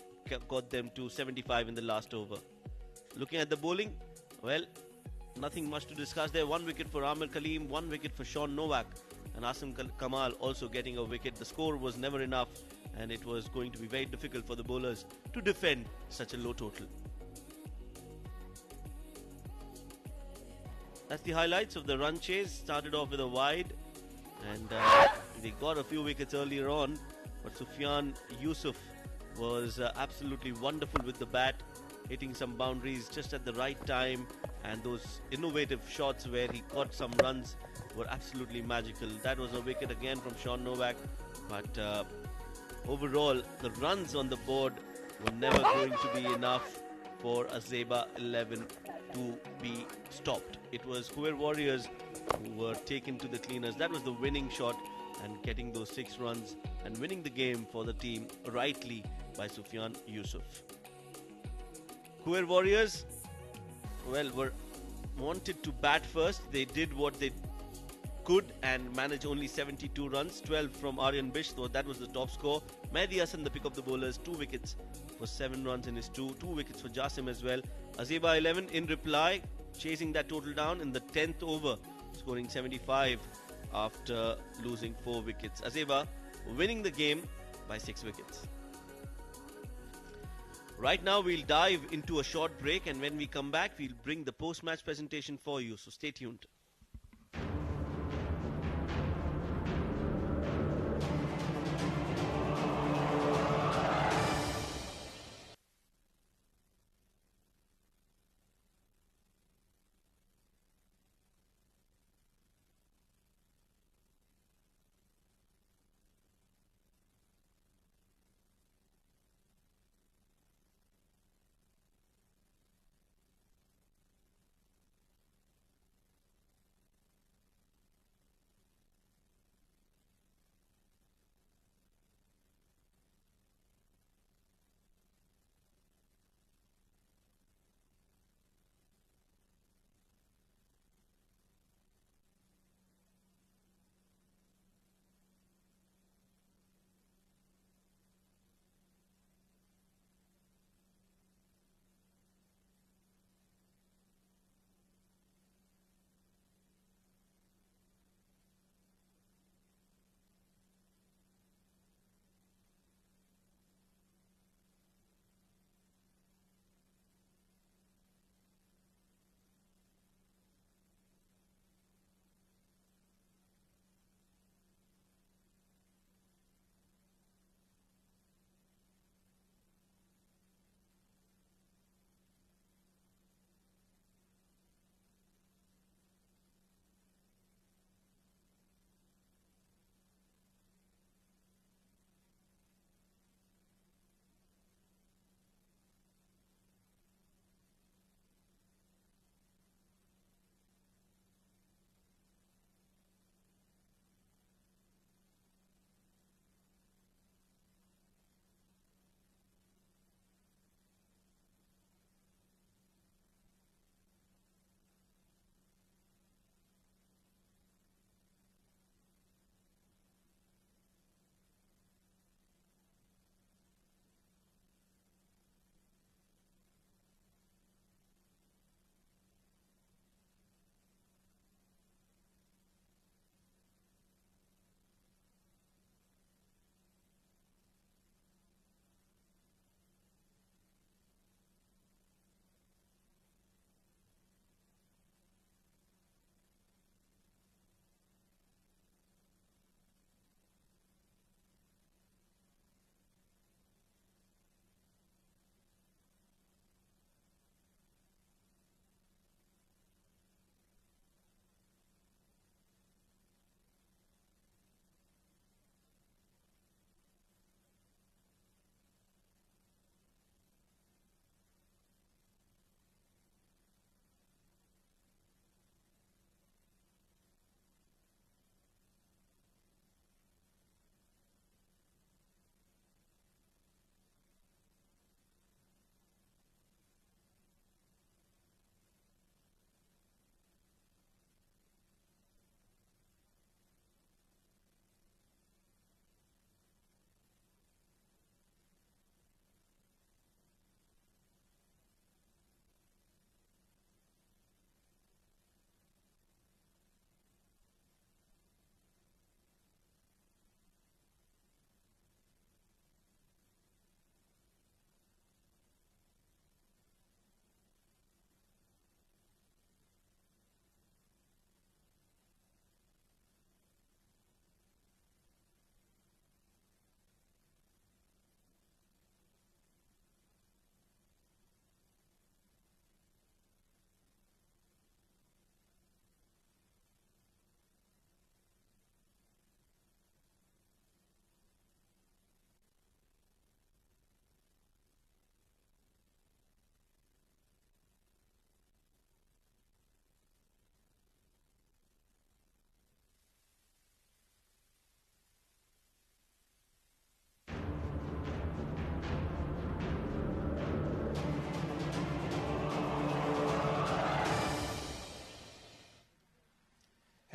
Got them to 75 in the last over. Looking at the bowling, well, nothing much to discuss there. 1 wicket for Amir Kaleem, 1 wicket for Sean Novak. and Asim Kamal also getting a wicket. The score was never enough, and it was going to be very difficult for the bowlers to defend such a low total. That's the highlights of the run chase. Started off with a wide, and they got a few wickets earlier on, but Sufyan Yusuf was absolutely wonderful with the bat, hitting some boundaries just at the right time, and those innovative shots where he caught some runs were absolutely magical. That was a wicket again from Sean Novak, but overall the runs on the board were never going to be enough for Azaiba 11 to be stopped. It was Khuwair Warriors who were taken to the cleaners. That was the winning shot, and getting those 6 runs and winning the game for the team rightly by Sufyan Yusuf. Khuwair Warriors, well, were wanted to bat first. They did what they could and managed only 72 runs, 12 from Aryan Bish, so that was the top score. Mehdi Hassan, the pick of the bowlers, 2 wickets for 7 runs in his 2 wickets for Jasim as well. Azaiba 11 in reply, chasing that total down in the 10th over, scoring 75 after losing 4 wickets. Azaiba winning the game by 6 wickets. Right now we'll dive into a short break, and when we come back we'll bring the post-match presentation for you, so stay tuned.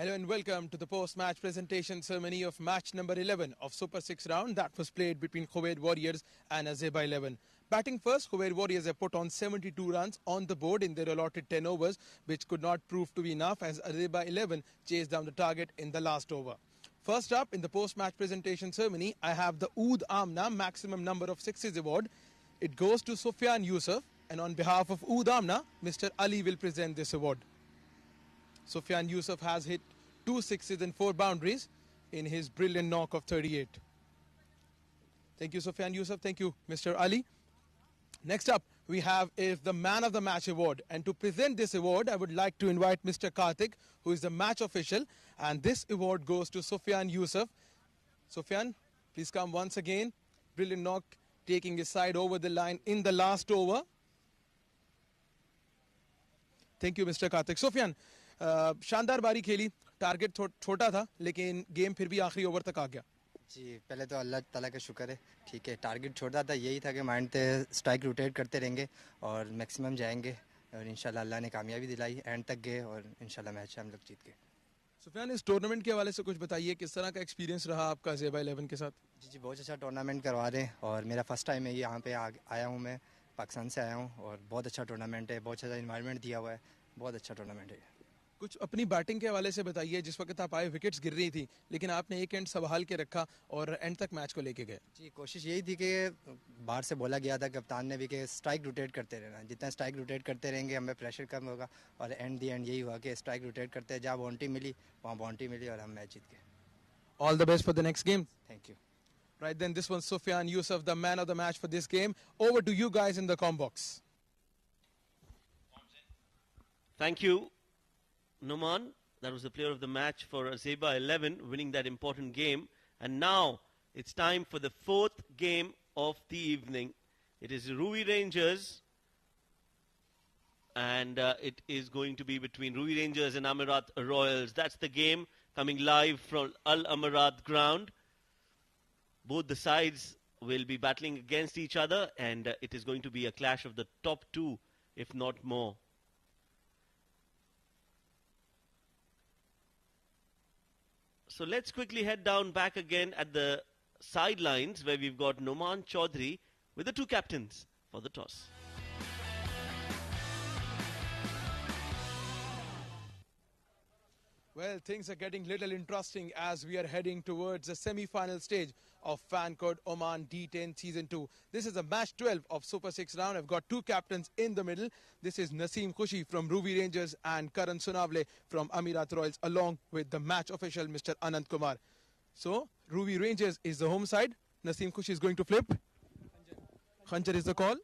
Hello and welcome to the post-match presentation ceremony of match number 11 of Super 6 round that was played between Khuwair Warriors and Azaiba 11. Batting first, Khuwair Warriors have put on 72 runs on the board in their allotted 10 overs, which could not prove to be enough as Azaiba 11 chased down the target in the last over. First up in the post-match presentation ceremony, I have the Oud Amna maximum number of sixes award. It goes to Sufyan Yusuf, and on behalf of Oud Amna, Mr. Ali will present this award. Sufyan Yusuf has hit 2 sixes and 4 boundaries in his brilliant knock of 38. Thank you, Sufyan Yusuf. Thank you, Mr. Ali. Next up, we have is the Man of the Match award. And to present this award, I would like to invite Mr. Karthik, who is the match official. And this award goes to Sufyan Yusuf. Sufyan, please come once again. Brilliant knock, taking his side over the line in the last over. Thank you, Mr. Karthik. Sufyan, शानदार बारी खेली, target छोटा था लेकिन game फिर भी आखिरी over तक आ गया। जी पहले तो अल्लाह ताला का शुक्र है, ठीक है। टारगेट छोटा था, यही था कि माइंड पे स्ट्राइक रोटेट करते रहेंगे और मैक्सिमम जाएंगे और इंशाल्लाह अल्लाह ने कामयाबी दिलाई, एंड तक गए और इंशाल्लाह मैच हम लोग जीत गए। सुफियान, इस टूर्नामेंट के हवाले से कुछ बताइए, किस तरह का एक्सपीरियंस रहा आपका ज़ेबा 11 के साथ? जी बहुत अच्छा टूर्नामेंट करवा रहे हैं और मेरा फर्स्ट टाइम है यहाँ पे आया हूँ, मैं पाकिस्तान से आया हूँ और बहुत अच्छा टूर्नामेंट है, बहुत अच्छा इन्वायरमेंट दिया हुआ है, बहुत अच्छा टूर्नामेंट है। कुछ अपनी बैटिंग के हवाले से बताइए। जिस वक्त आप आए विकेट्स गिर रही थी लेकिन आपने एक एंड संभाल के रखा और एंड तक मैच को लेके गए। जी कोशिश यही थी कि बाहर से बोला गया था कप्तान ने भी कि स्ट्राइक रोटेट करते रहना, जितना स्ट्राइक रोटेट करते रहेंगे हमें प्रेशर कम होगा और एंड दी एंड यही हुआ कि स्ट्राइक रोटेट करते जहाँ बाउंड्री मिली वहाँ बाउंड्री मिली और हम मैच जीत गए। All the best for the next game. Thank you. Right then, this one Sufyan Yusuf, the man of the match for this game. Over to you guys in the comm box. Thank you, Numan. That was the player of the match for Azaiba 11, winning that important game. And now it's time for the fourth game of the evening. It is Ruvi Rangers. And it is going to be between Ruvi Rangers and Amarat Royals. That's the game coming live from Al Amarat ground. Both the sides will be battling against each other, and it is going to be a clash of the top two, if not more. So let's quickly head down back again at the sidelines where we've got Noman Chaudhry with the two captains for the toss. Well, things are getting little interesting as we are heading towards the semi-final stage of fan code Oman D10 Season 2. This is a match 12 of Super 6 round. I've got two captains in the middle. This is Naseem Khushi from Ruvi Rangers and Karan Sunavle from Amirat Royals, along with the match official, Mr. Anand Kumar. So, Ruvi Rangers is the home side. Naseem Khushi is going to flip. Khanjar is the call.